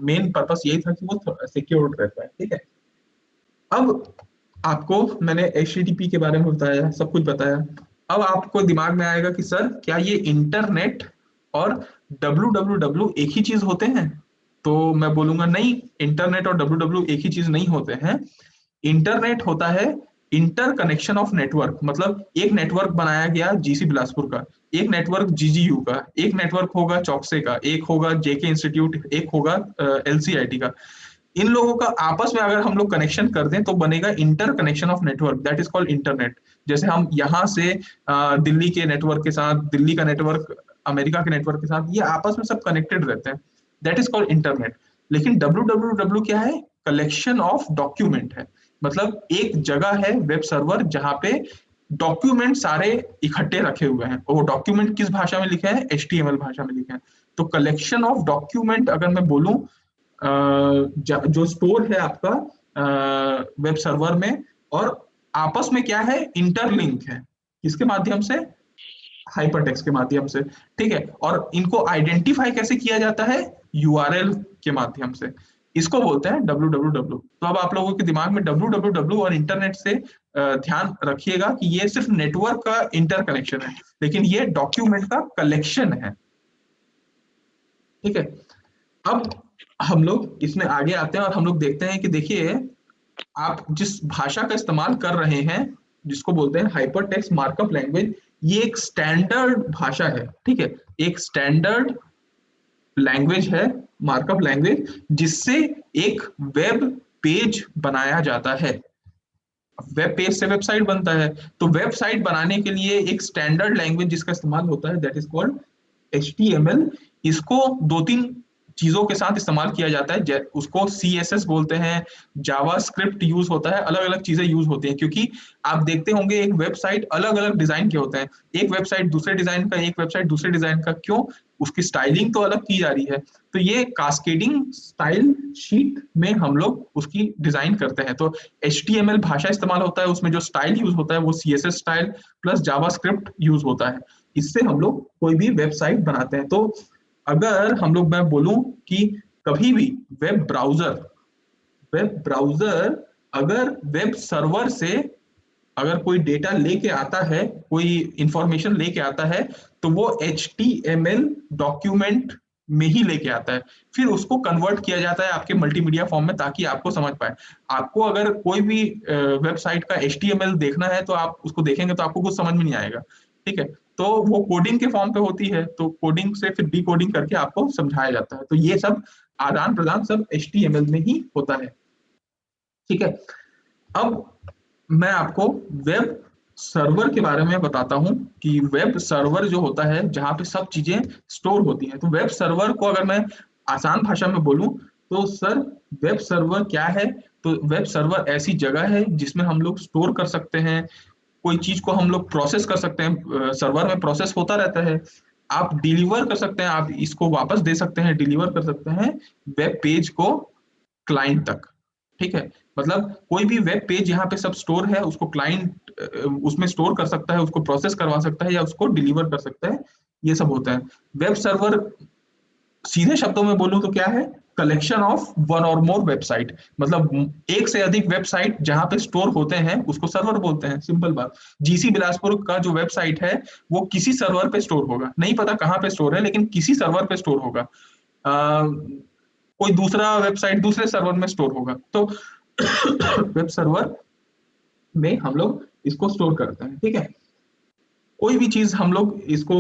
S1: मेन पर्पस यही था कि वो सिक्योर्ड रहता है, ठीक है। अब आपको मैंने HTTP के बारे में बताया, सब कुछ बताया। अब आपको दिमाग में आएगा कि सर क्या ये इंटरनेट और www एक ही चीज होते हैं? तो मैं बोलूंगा नहीं, इंटरनेट और www एक ही चीज नहीं होते हैं। इंटरनेट होता है इंटर कनेक्शन ऑफ नेटवर्क, मतलब एक नेटवर्क बनाया गया GC बिलासपुर का, एक नेटवर्क GGU का, एक नेटवर्क होगा चौकसे का, एक होगा JK इंस्टीट्यूट, एक होगा LCIT का। इन लोगों का आपस में अगर हम लोग कनेक्शन कर दें तो बनेगा inter connection of network, that is called internet. जैसे हम यहाँ से दिल्ली के नेटवर्क के साथ, दिल्ली का नेटवर्क अमेरिका के नेटवर्क के साथ, ये आपस में सब कनेक्टेड रहते हैं, दैट इज कॉल्ड इंटरनेट। लेकिन www क्या है? कलेक्शन ऑफ डॉक्यूमेंट है, मतलब एक जगह है वेब सर्वर जहां पे डॉक्यूमेंट सारे इकट्ठे रखे हुए हैं। और वो डॉक्यूमेंट किस भाषा में लिखे हैं? HTML भाषा में लिखे हैं। तो कलेक्शन ऑफ डॉक्यूमेंट अगर मैं बोलूं, जो स्टोर है आपका वेब सर्वर में, और आपस में क्या है? इंटरलिंक है, किसके माध्यम से? हाइपरटेक्स्ट के माध्यम से, ठीक है। और इनको आइडेंटिफाई कैसे किया जाता है? URL के माध्यम से, इसको बोलते हैं www। तो अब आप लोगों के दिमाग में www और इंटरनेट से ध्यान रखिएगा कि ये सिर्फ नेटवर्क का इंटरकनेक्शन है, लेकिन ये डॉक्यूमेंट का कलेक्शन है, ठीक है। अब हम लोग इसमें आगे आते हैं और हम लोग देखते हैं कि देखिए, आप जिस भाषा का इस्तेमाल कर रहे हैं, जिसको बोलते हैं हाइपर टेक्स्ट मार्कअप लैंग्वेज, ये एक स्टैंडर्ड भाषा है, ठीक है। एक स्टैंडर्ड लैंग्वेज है, मार्कअप लैंग्वेज, जिससे एक वेब पेज बनाया जाता है। वेब पेज से वेबसाइट बनता है, तो वेबसाइट बनाने के लिए एक स्टैंडर्ड लैंग्वेज जिसका इस्तेमाल होता है, दैट इज कॉल्ड HTML। इसको दो तीन चीजों के साथ इस्तेमाल किया जाता है, उसको CSS बोलते हैं, जावा स्क्रिप्ट यूज होता है, अलग अलग चीजें यूज होती हैं। क्योंकि आप देखते होंगे एक वेबसाइट अलग अलग डिजाइन के होते हैं, एक वेबसाइट दूसरे डिजाइन का, एक वेबसाइट दूसरे डिजाइन का, क्यों? उसकी स्टाइलिंग तो अलग की जा रही है। तो ये कास्केडिंग स्टाइल शीट में हम लोग उसकी डिजाइन करते हैं। तो HTML भाषा इस्तेमाल होता है, उसमें जो स्टाइल यूज होता है वो CSS style plus Java script use होता है। इससे हम लोग कोई भी वेबसाइट बनाते हैं। तो अगर हम लोग, मैं बोलूं कि कभी भी वेब ब्राउजर अगर वेब सर्वर से अगर कोई डेटा लेके आता है, कोई इंफॉर्मेशन लेके आता है, तो वो HTML डॉक्यूमेंट में ही लेके आता है, फिर उसको कन्वर्ट किया जाता है आपके मल्टीमीडिया फॉर्म में, ताकि आपको समझ पाए। आपको अगर कोई भी वेबसाइट का HTML देखना है तो आप उसको देखेंगे तो आपको कुछ समझ में नहीं आएगा, ठीक है। तो वो कोडिंग के फॉर्म पे होती है, तो कोडिंग से फिर डिकोडिंग करके आपको समझाया जाता है। तो ये सब आदान प्रदान सब HTML में ही होता है, ठीक है। अब मैं आपको वेब सर्वर के बारे में बताता हूं कि वेब सर्वर जो होता है जहां पे सब चीजें स्टोर होती हैं। तो वेब सर्वर को अगर मैं आसान भाषा में बोलूं तो सर, वेब सर्वर क्या है? तो वेब सर्वर ऐसी जगह है जिसमें हम लोग स्टोर कर सकते हैं, कोई चीज को हम लोग प्रोसेस कर सकते हैं, सर्वर में प्रोसेस होता रहता है, आप डिलीवर कर सकते हैं, आप इसको वापस दे सकते हैं, डिलीवर कर सकते हैं वेब पेज को क्लाइंट तक, ठीक है। मतलब कोई भी वेब पेज यहाँ पे सब स्टोर है, उसको क्लाइंट उसमें स्टोर कर सकता है, उसको प्रोसेस करवा सकता है या उसको डिलीवर कर सकता है, ये सब होता है। वेब सर्वर सीधे शब्दों में बोलूं तो क्या है? कलेक्शन ऑफ वन और मोर वेबसाइट, मतलब एक से अधिक वेबसाइट जहां पे स्टोर होते हैं उसको सर्वर बोलते हैं, सिंपल बात। GC बिलासपुर का जो वेबसाइट है वो किसी सर्वर पे स्टोर होगा, नहीं पता कहाँ पे स्टोर है, लेकिन किसी सर्वर पे स्टोर होगा। कोई दूसरा वेबसाइट दूसरे सर्वर में स्टोर होगा। तो वेब सर्वर में हम लोग इसको स्टोर करते हैं, ठीक है। कोई भी चीज हम लोग इसको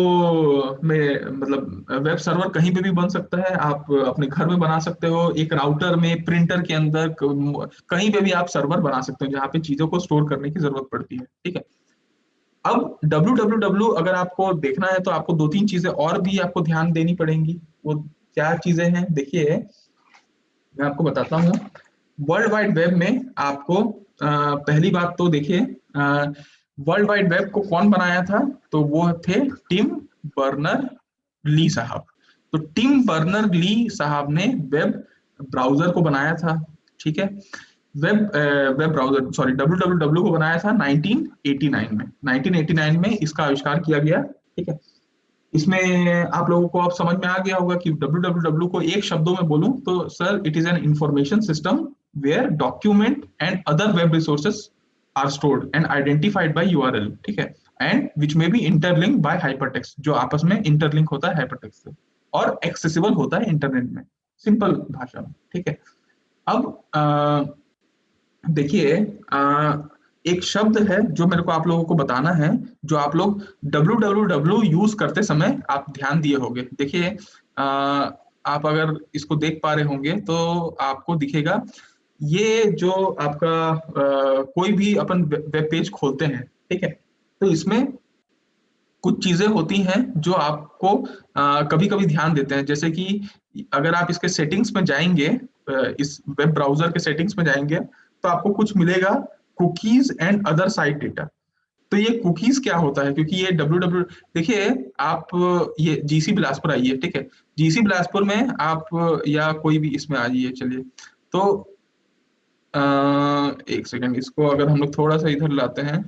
S1: में मतलब वेब सर्वर कहीं पे भी बन सकता है, आप अपने घर में बना सकते हो, एक राउटर में, प्रिंटर के अंदर, कहीं पे भी आप सर्वर बना सकते हो जहाँ पे चीजों को स्टोर करने की जरूरत पड़ती है, ठीक है। अब www अगर आपको देखना है तो आपको दो तीन चीजें और भी आपको ध्यान देनी पड़ेंगी। वो क्या चीजें हैं, देखिए मैं आपको बताता हूँ। वर्ल्ड वाइड वेब में आपको पहली बात तो देखिए, वर्ल्ड वाइड वेब को कौन बनाया था, तो वो थे टिम बर्नर ली साहब। तो टिम बर्नर ली साहब ने वेब ब्राउजर को बनाया था, ठीक है। वेब ब्राउजर, सॉरी, www को बनाया था 1989 में। 1989 में इसका आविष्कार किया गया, ठीक है। इसमें आप लोगों को अब समझ में आ गया होगा कि www को एक शब्दों में बोलूं तो sir, it is an information system where document and other web resources are stored and identified by URL, ठीक है, एंड विच में बी इंटरलिंक बाय हाइपरटेक्स्ट, जो आपस में इंटरलिंक होता है हाइपरटेक्स्ट से और एक्सेसिबल होता है इंटरनेट में, सिंपल भाषा में, ठीक है। अब देखिए, एक शब्द है जो मेरे को आप लोगों को बताना है, जो आप लोग www यूज करते समय आप ध्यान दिए होंगे। देखिए, आप अगर इसको देख पा रहे होंगे तो आपको दिखेगा, ये जो आपका कोई भी अपन वेब पेज खोलते हैं, ठीक है, तो इसमें कुछ चीजें होती हैं जो आपको कभी कभी ध्यान देते हैं, जैसे कि अगर आप इसके सेटिंग्स में जाएंगे, इस वेब ब्राउजर के सेटिंग्स में जाएंगे, तो आपको कुछ मिलेगा, cookies and other site data. तो ये कुकीज क्या होता है, क्योंकि ये डब्ल्यू डब्ल्यू, देखिए आप ये जीसी बिलासपुर आइए, ठीक है, जीसी बिलासपुर में आप या कोई भी इसमें आ जाइए, चलिए। तो अ, एक सेकंड, इसको अगर हम लोग थोड़ा सा इधर लाते हैं,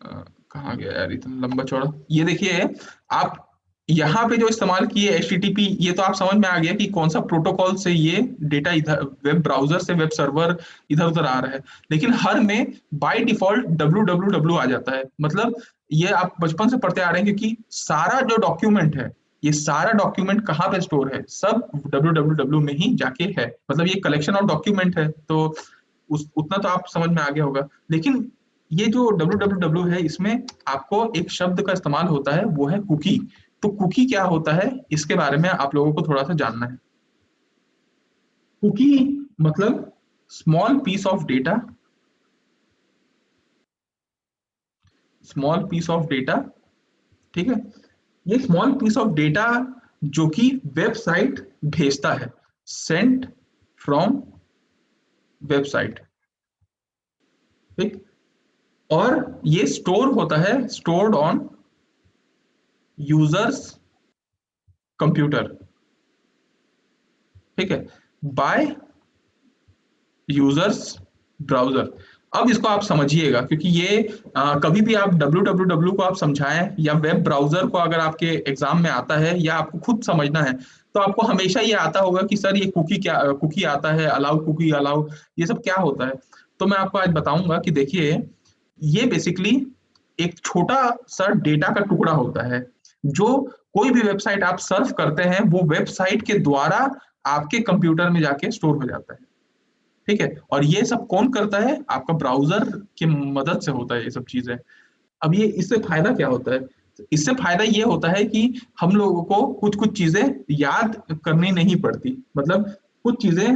S1: कहाँ गया यार इतना लंबा चौड़ा, ये देखिए आप यहाँ पे जो इस्तेमाल किए HTTP, ये तो आप समझ में आ गया कि कौन सा प्रोटोकॉल से ये डेटा इधर वेब ब्राउजर से वेब सर्वर इधर उधर आ रहा है। लेकिन हर में बाय डिफॉल्ट www आ जाता है, मतलब ये आप बचपन से पढ़ते आ रहे हैं, क्योंकि सारा जो डॉक्यूमेंट है, ये सारा डॉक्यूमेंट कहाँ पे स्टोर है, सब www में ही जाके है, मतलब ये कलेक्शन ऑफ डॉक्यूमेंट है। तो उस उतना तो आप समझ में आ गया होगा। लेकिन ये जो www है, इसमें आपको एक शब्द का इस्तेमाल होता है, वो है कुकी। तो कुकी क्या होता है, इसके बारे में आप लोगों को थोड़ा सा जानना है। कुकी मतलब small piece of data, small piece of data, ठीक है। ये स्मॉल पीस ऑफ डेटा जो कि वेबसाइट भेजता है, सेंट फ्रॉम वेबसाइट, ठीक। और ये स्टोर होता है, स्टोर्ड ऑन यूजर्स कंप्यूटर, ठीक है, बाय यूजर्स ब्राउजर। अब इसको आप समझिएगा, क्योंकि ये कभी भी आप www को आप समझाएं या वेब ब्राउजर को अगर आपके एग्जाम में आता है या आपको खुद समझना है, तो आपको हमेशा ये आता होगा कि सर ये कुकी क्या, कुकी आता है, अलाउ कुकी, अलाउ, ये सब क्या होता है। तो मैं आपको आज बताऊंगा कि देखिए, ये बेसिकली एक छोटा सा डेटा का टुकड़ा होता है, जो कोई भी वेबसाइट आप सर्फ करते हैं, वो वेबसाइट के द्वारा आपके कंप्यूटर में जाके स्टोर हो जाता है, ठीक है। और ये सब कौन करता है, आपका ब्राउजर की मदद से होता है ये सब चीजें। अब ये इससे फायदा क्या होता है, इससे फायदा ये होता है कि हम लोगों को कुछ कुछ चीजें याद करनी नहीं पड़ती, मतलब कुछ चीजें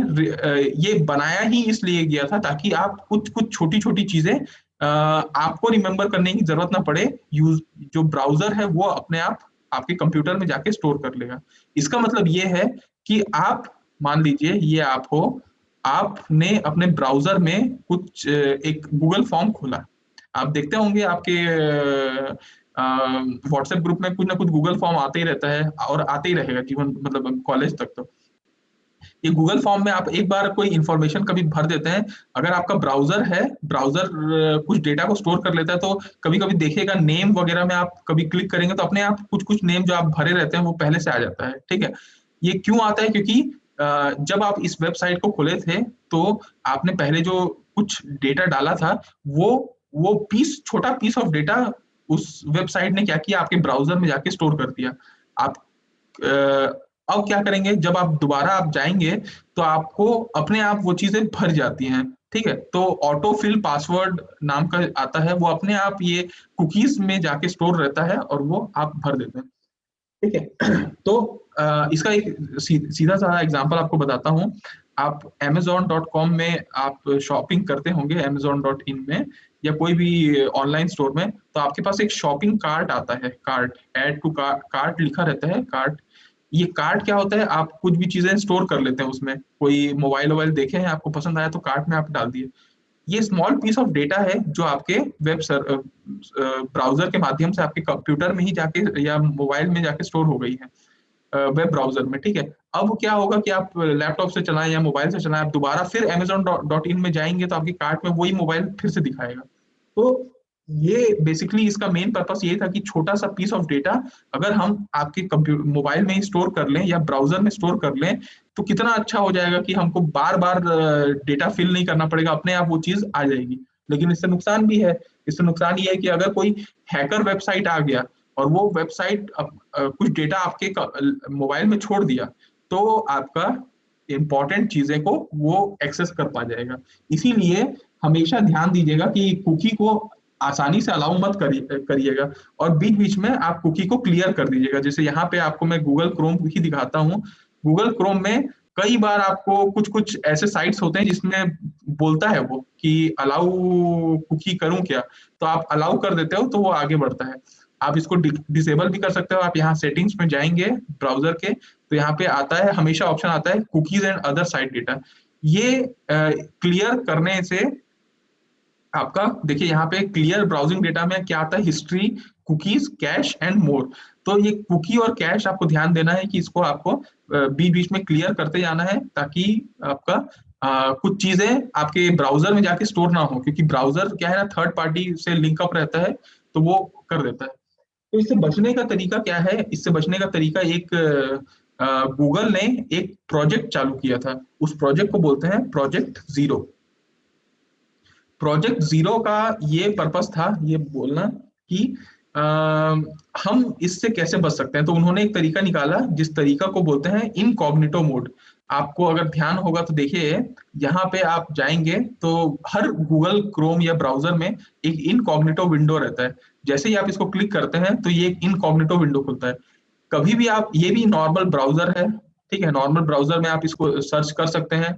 S1: ये बनाया ही इसलिए गया था ताकि आप कुछ कुछ छोटी छोटी चीजें आपको रिमेम्बर करने की जरूरत ना पड़े, यूज जो ब्राउजर है वो अपने आप आपके कंप्यूटर में जाके स्टोर कर लेगा। इसका मतलब ये है कि आप मान लीजिए ये आप हो, आपने अपने ब्राउजर में कुछ एक गूगल फॉर्म खोला, आप देखते होंगे आपके व्हाट्सएप ग्रुप में कुछ ना कुछ गूगल फॉर्म आते ही रहता है और आते ही रहेगा जीवन, मतलब कॉलेज तक। तो ये गूगल फॉर्म में आप एक बार कोई इंफॉर्मेशन कभी भर देते हैं, अगर आपका ब्राउजर है, ब्राउजर कुछ डेटा को स्टोर कर लेता है, तो कभी कभी देखिएगा नेम वगैरह में आप कभी क्लिक करेंगे तो अपने आप कुछ कुछ नेम जो आप भरे रहते हैं वो पहले से आ जाता है, ठीक है। ये क्यों आता है, क्योंकि जब आप इस वेबसाइट को खोले थे तो आपने पहले जो कुछ डेटा डाला था, वो वो पीस, छोटा पीस ऑफ डेटा उस वेबसाइट ने क्या किया, आपके ब्राउजर में जाके स्टोर कर दिया। आप अब क्या करेंगे, जब आप दोबारा आप जाएंगे तो आपको अपने आप वो चीजें भर जाती हैं। ठीक है, तो ऑटो फिल पासवर्ड नाम का आता है, वो अपने आप ये कुकीज में जाके स्टोर रहता है और वो आप भर देते हैं। ठीक है तो इसका एक सीधा सा एग्जांपल आपको बताता हूँ। आप amazon.com में आप शॉपिंग करते होंगे, amazon.in में या कोई भी ऑनलाइन स्टोर में, तो आपके पास एक शॉपिंग कार्ट आता है, कार्ट, ऐड टू कार्ट लिखा रहता है, कार्ट। ये कार्ट क्या होता है, आप कुछ भी चीजें स्टोर कर लेते हैं उसमें, कोई मोबाइल वोबाइल देखे हैं, आपको पसंद आया तो कार्ट में आप डाल दिए। ये स्मॉल पीस ऑफ डेटा है जो आपके ब्राउजर के माध्यम से आपके कंप्यूटर में ही जाके या मोबाइल में जाके स्टोर हो गई है, वेब ब्राउजर में। ठीक है, अब क्या होगा कि आप लैपटॉप से चलाएं या मोबाइल से चलाएं, आप दोबारा फिर amazon.in में जाएंगे तो आपके कार्ट में वही मोबाइल फिर से दिखाएगा। तो ये बेसिकली इसका मेन पर्पस ये था कि छोटा सा पीस ऑफ डेटा अगर हम आपके कंप्यूटर मोबाइल में ही स्टोर कर लें या ब्राउजर में स्टोर कर लें, तो कितना अच्छा हो जाएगा कि हमको बार बार डेटा फिल नहीं करना पड़ेगा, अपने आप वो चीज आ जाएगी। लेकिन इससे नुकसान भी है। इससे नुकसान ये है कि अगर कोई हैकर वेबसाइट आ गया और वो वेबसाइट कुछ डेटा आपके मोबाइल में छोड़ दिया, तो आपका इंपॉर्टेंट चीजें को वो एक्सेस कर पा जाएगा। इसीलिए हमेशा ध्यान दीजिएगा कि कुकी को आसानी से अलाउ मत करिएगा, और बीच बीच में आप कुकी को क्लियर कर दीजिएगा। जैसे यहाँ पे आपको मैं गूगल क्रोम ही दिखाता हूँ। गूगल क्रोम में कई बार आपको कुछ कुछ ऐसे साइट्स होते हैं जिसमें बोलता है वो कि अलाउ कुकी करूं क्या, तो आप अलाउ कर देते हो तो वो आगे बढ़ता है। आप इसको डिसेबल भी कर सकते हो। आप यहाँ सेटिंग्स में जाएंगे ब्राउजर के, तो यहाँ पे आता है, हमेशा ऑप्शन आता है cookies and other site data. ये क्लियर करने से आपका देखिए यहाँ पे क्लियर ब्राउजिंग डेटा में क्या आता है, history, cookies, cash and more. तो ये कुकी और कैश आपको ध्यान देना है कि इसको आपको बीच बीच में क्लियर करते जाना है, ताकि आपका कुछ चीजें आपके ब्राउजर में जाके स्टोर ना हो, क्योंकि ब्राउजर क्या है ना, थर्ड पार्टी से लिंकअप रहता है, तो वो कर देता है। तो इससे बचने का तरीका क्या है, इससे बचने का तरीका एक गूगल ने एक प्रोजेक्ट चालू किया था, उस प्रोजेक्ट को बोलते हैं प्रोजेक्ट जीरो। प्रोजेक्ट जीरो का ये पर्पस था, ये बोलना कि आ, हम इससे कैसे बच सकते हैं। तो उन्होंने एक तरीका निकाला जिस तरीका को बोलते हैं इनकॉग्निटो मोड। आपको अगर ध्यान होगा तो देखिए, यहाँ पे आप जाएंगे तो हर गूगल क्रोम या ब्राउजर में एक इनकॉग्निटो विंडो रहता है। जैसे ही आप इसको क्लिक करते हैं तो ये एक इनकॉग्निटो विंडो खुलता है। कभी भी आप, ये भी नॉर्मल ब्राउजर है, ठीक है, नॉर्मल ब्राउजर में आप इसको सर्च कर सकते हैं।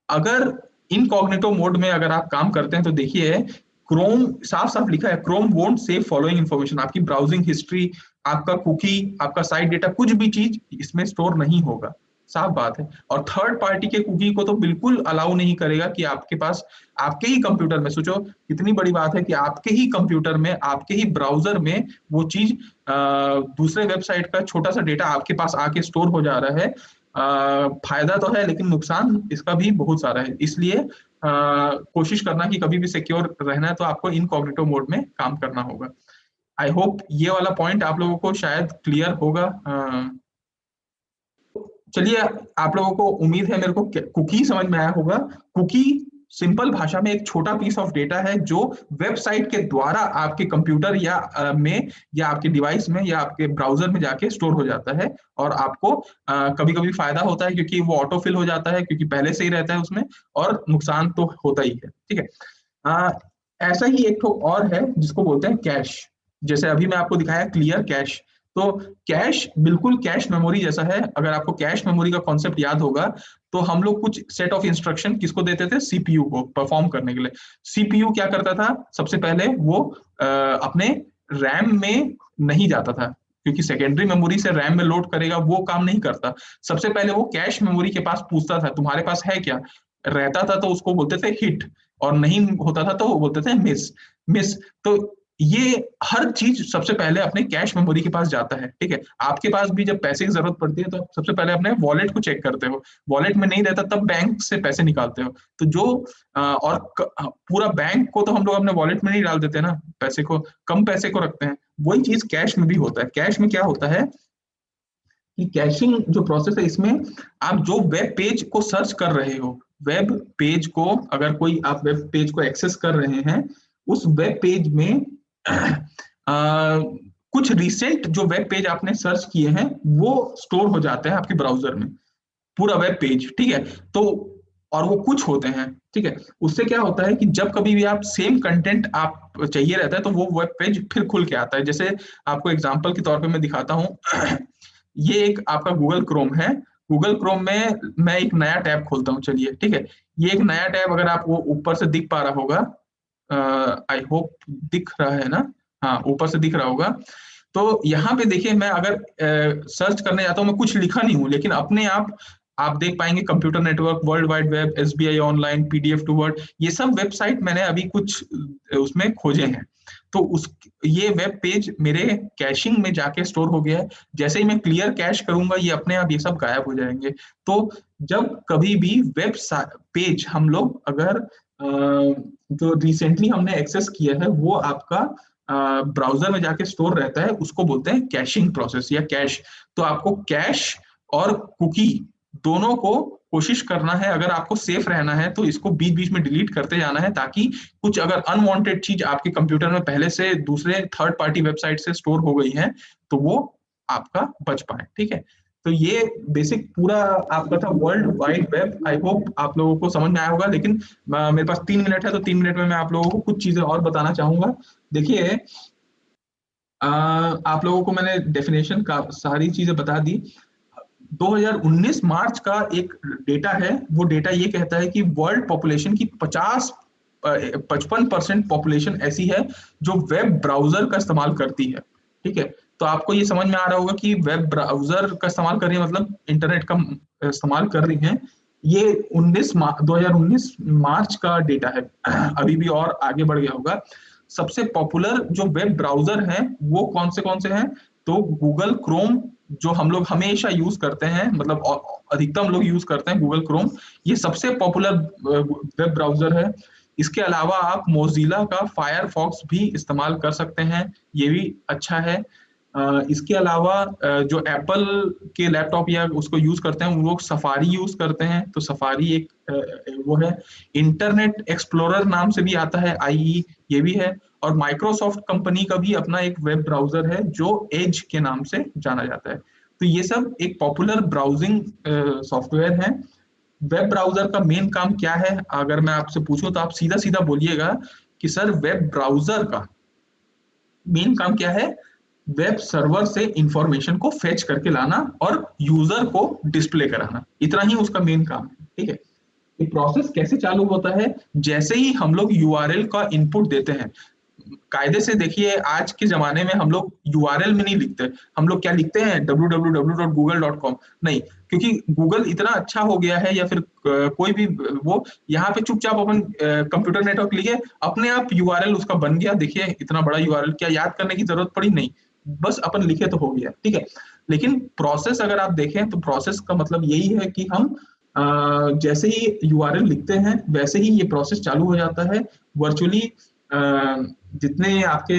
S1: अगर इनकॉग्निटो मोड में अगर आप काम करते हैं तो देखिए, क्रोम साफ साफ लिखा है, Chrome won't save following information. आपकी ब्राउजिंग हिस्ट्री, आपका कुकी, आपका साइट डेटा, कुछ भी चीज इसमें स्टोर नहीं होगा। साफ बात है। और थर्ड पार्टी के कुकी को तो बिल्कुल अलाउ नहीं करेगा कि आपके पास, आपके ही कंप्यूटर में, सोचो कितनी बड़ी बात है कि आपके ही कंप्यूटर में, आपके ही ब्राउजर में वो चीज दूसरे वेबसाइट का छोटा सा डेटा आपके पास आके स्टोर हो जा रहा है। फायदा तो है लेकिन नुकसान इसका भी बहुत सारा है। इसलिए कोशिश करना कि कभी भी सिक्योर रहना है तो आपको इनकॉग्निटो मोड में काम करना होगा। आई होप ये वाला पॉइंट आप लोगों को शायद क्लियर होगा। चलिए, आप लोगों को उम्मीद है मेरे को कुकी समझ में आया होगा। कुकी सिंपल भाषा में एक छोटा पीस ऑफ डेटा है जो वेबसाइट के द्वारा आपके कंप्यूटर या में या आपके डिवाइस में या आपके ब्राउजर में जाके स्टोर हो जाता है। और आपको कभी कभी फायदा होता है क्योंकि वो ऑटो फिल हो जाता है, क्योंकि पहले से ही रहता है उसमें, और नुकसान तो होता ही है। ठीक है, अ, ऐसा ही एक तो और है जिसको बोलते हैं कैश। जैसे अभी मैं आपको दिखाया क्लियर कैश, तो कैश बिल्कुल कैश मेमोरी जैसा है। अगर आपको कैश मेमोरी का कॉन्सेप्ट याद होगा, तो हम लोग कुछ सेट ऑफ इंस्ट्रक्शन किसको देते थे, सीपीयू को परफॉर्म करने के लिए। सीपीयू क्या करता था, सबसे पहले वो अपने रैम में नहीं जाता था, क्योंकि सेकेंडरी मेमोरी से रैम में लोड करेगा, वो काम नहीं करता। सबसे पहले वो कैश मेमोरी के पास पूछता था तुम्हारे पास है क्या, रहता था तो उसको बोलते थे हिट, और नहीं होता था तो वो बोलते थे मिस। मिस, तो ये हर चीज सबसे पहले अपने कैश मेमोरी के पास जाता है। ठीक है, आपके पास भी जब पैसे की जरूरत पड़ती है तो आप सबसे पहले अपने वॉलेट को चेक करते हो, वॉलेट में नहीं रहता तब बैंक से पैसे निकालते हो। तो जो पूरा बैंक को तो हम लोग अपने वॉलेट में नहीं डाल देते ना, पैसे को, कम पैसे को रखते हैं। वही चीज कैश में भी होता है। कैश में क्या होता है कि कैशिंग जो प्रोसेस है, इसमें आप जो वेब पेज को सर्च कर रहे हो, वेब पेज को, अगर कोई आप वेब पेज को एक्सेस कर रहे हैं, उस वेब पेज में कुछ रिसेंट जो वेब पेज आपने सर्च किए हैं वो स्टोर हो जाते हैं आपके ब्राउजर में, पूरा वेब पेज। ठीक है, तो और वो कुछ होते हैं, ठीक है। उससे क्या होता है कि जब कभी भी आप सेम कंटेंट आप चाहिए रहता है तो वो वेब पेज फिर खुल के आता है। जैसे आपको एग्जांपल के तौर पे मैं दिखाता हूँ ये एक आपका गूगल क्रोम है। गूगल क्रोम में मैं एक नया टैब खोलता हूँ, चलिए ठीक है। ये एक नया टैब, अगर आपको ऊपर से दिख पा रहा होगा, आई होप दिख रहा है ना, हाँ ऊपर से दिख रहा होगा। तो यहाँ पे देखिए, मैं अगर सर्च करने जाता हूँ, मैं कुछ लिखा नहीं हूँ, लेकिन अपने आप देख पाएंगे computer network, world wide web, SBI online, PDF to word, ये सब वेबसाइट मैंने अभी कुछ उसमें खोजे हैं। तो उस ये वेब पेज मेरे कैशिंग में जाके स्टोर हो गया है। जैसे ही मैं क्लियर कैश करूंगा, ये अपने आप ये सब गायब हो जाएंगे। तो जब कभी भी वेब पेज हम लोग अगर जो रिसेंटली हमने एक्सेस किया है वो आपका ब्राउजर में जाके स्टोर रहता है, उसको बोलते हैं कैशिंग प्रोसेस या कैश। तो आपको कैश और कुकी दोनों को कोशिश करना है। अगर आपको सेफ रहना है तो इसको बीच बीच में डिलीट करते जाना है, ताकि कुछ अगर अनवांटेड चीज आपके कंप्यूटर में पहले से दूसरे थर्ड पार्टी वेबसाइट से स्टोर हो गई है तो वो आपका बच पाए, ठीक है। तो ये बेसिक पूरा आपका था world wide web. I hope आप लोगों को समझ में आया होगा, लेकिन मेरे पास 3 मिनट है, तो 3 मिनट में मैं आप लोगों को कुछ चीजें और बताना चाहूंगा। देखिए, आप लोगों को मैंने डेफिनेशन का सारी चीजें बता दी। 2019 मार्च का एक डेटा है, वो डेटा ये कहता है कि वर्ल्ड पॉपुलेशन की 55% पॉपुलेशन ऐसी है जो वेब ब्राउजर का इस्तेमाल करती है, ठीक है। तो आपको ये समझ में आ रहा होगा कि वेब ब्राउजर का इस्तेमाल कर रही है, मतलब इंटरनेट का इस्तेमाल कर रही हैं। ये 2019 मार्च का डेटा है, अभी भी और आगे बढ़ गया होगा। सबसे पॉपुलर जो वेब ब्राउजर हैं वो कौन से हैं? तो गूगल क्रोम, जो हम लोग हमेशा यूज करते हैं, मतलब अधिकतम लोग यूज करते हैं गूगल क्रोम, ये सबसे पॉपुलर वेब ब्राउजर है। इसके अलावा आप मोजिला का फायरफॉक्स भी इस्तेमाल कर सकते हैं, ये भी अच्छा है। इसके अलावा जो एप्पल के लैपटॉप या उसको यूज करते हैं वो लोग सफारी यूज करते हैं, तो सफारी एक वो है। इंटरनेट एक्सप्लोरर नाम से भी आता है, IE, ये भी है। और माइक्रोसॉफ्ट कंपनी का भी अपना एक वेब ब्राउजर है जो एज के नाम से जाना जाता है। तो ये सब एक पॉपुलर ब्राउजिंग सॉफ्टवेयर है। वेब ब्राउजर का मेन काम क्या है, अगर मैं आपसे पूछूं तो आप सीधा सीधा बोलिएगा कि सर वेब ब्राउजर का मेन काम क्या है? वेब सर्वर से इंफॉर्मेशन को फेच करके लाना और यूजर को डिस्प्ले कराना, इतना ही उसका मेन काम है, ठीक है। ये प्रोसेस कैसे चालू होता है? जैसे ही हम लोग यूआरएल का इनपुट देते हैं, कायदे से देखिए, आज के जमाने में हम लोग यूआरएल में नहीं लिखते। हम लोग क्या लिखते हैं? www.google.com। नहीं, क्योंकि गूगल इतना अच्छा हो गया है, या फिर कोई भी वो यहाँ पे चुपचाप अपन कंप्यूटर नेटवर्क लिखे, अपने आप यूआरएल उसका बन गया। देखिए इतना बड़ा यूआरएल, क्या याद करने की जरूरत पड़ी? नहीं, बस अपन लिखे तो हो गया, ठीक है। लेकिन प्रोसेस अगर आप देखें तो प्रोसेस का मतलब यही है कि हम जैसे ही यूआरएल लिखते हैं वैसे ही ये प्रोसेस चालू हो जाता है। वर्चुअली जितने आपके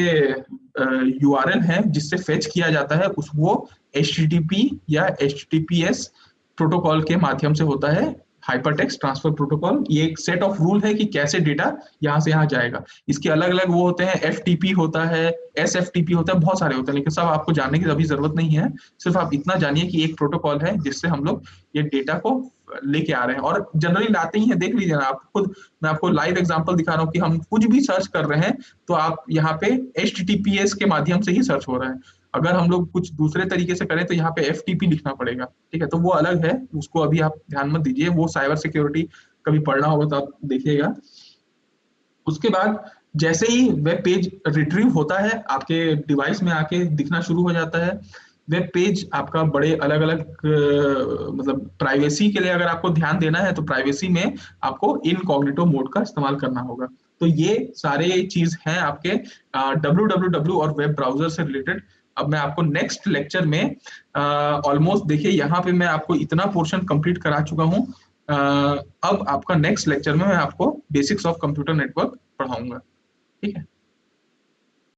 S1: यूआरएल हैं जिससे फेच किया जाता है उस वो HTTP या HTTPS प्रोटोकॉल के माध्यम से होता है, हाइपरटेक्स्ट ट्रांसफर प्रोटोकॉल। ये एक सेट ऑफ रूल है कि कैसे डेटा यहाँ से यहाँ जाएगा। इसके अलग अलग वो होते हैं, FTP होता है, SFTP होता है, बहुत सारे होते हैं, लेकिन सब आपको जानने की अभी जरूरत नहीं है। सिर्फ आप इतना जानिए कि एक प्रोटोकॉल है जिससे हम लोग ये डेटा को लेके आ रहे हैं, और जनरली लाते ही हैं। देख लीजिए ना आप खुद, मैं आपको लाइव एग्जांपल दिखा रहा हूँ कि हम कुछ भी सर्च कर रहे हैं तो आप यहाँ पे HTTPS के माध्यम से ही सर्च हो रहा है। अगर हम लोग कुछ दूसरे तरीके से करें तो यहाँ पे FTP लिखना पड़ेगा, ठीक है। तो वो अलग है, उसको अभी आप ध्यान मत दीजिए, वो साइबर सिक्योरिटी कभी पढ़ना होगा तो आप देखिएगा। उसके बाद जैसे ही वेब पेज रिट्रीव होता है, आपके डिवाइस में आके दिखना शुरू हो जाता है। वेब पेज आपका बड़े अलग अलग मतलब प्राइवेसी के लिए अगर आपको ध्यान देना है तो प्राइवेसी में आपको इनकॉग्निटो मोड का इस्तेमाल करना होगा। तो ये सारे चीज हैं आपके www और वेब ब्राउजर से रिलेटेड। अब मैं आपको नेक्स्ट लेक्चर में ऑलमोस्ट देखिए यहाँ पे मैं आपको इतना पोर्शन कंप्लीट करा चुका हूँ। अब आपका नेक्स्ट लेक्चर में मैं आपको बेसिक्स ऑफ कंप्यूटर नेटवर्क पढ़ाऊंगा, ठीक है।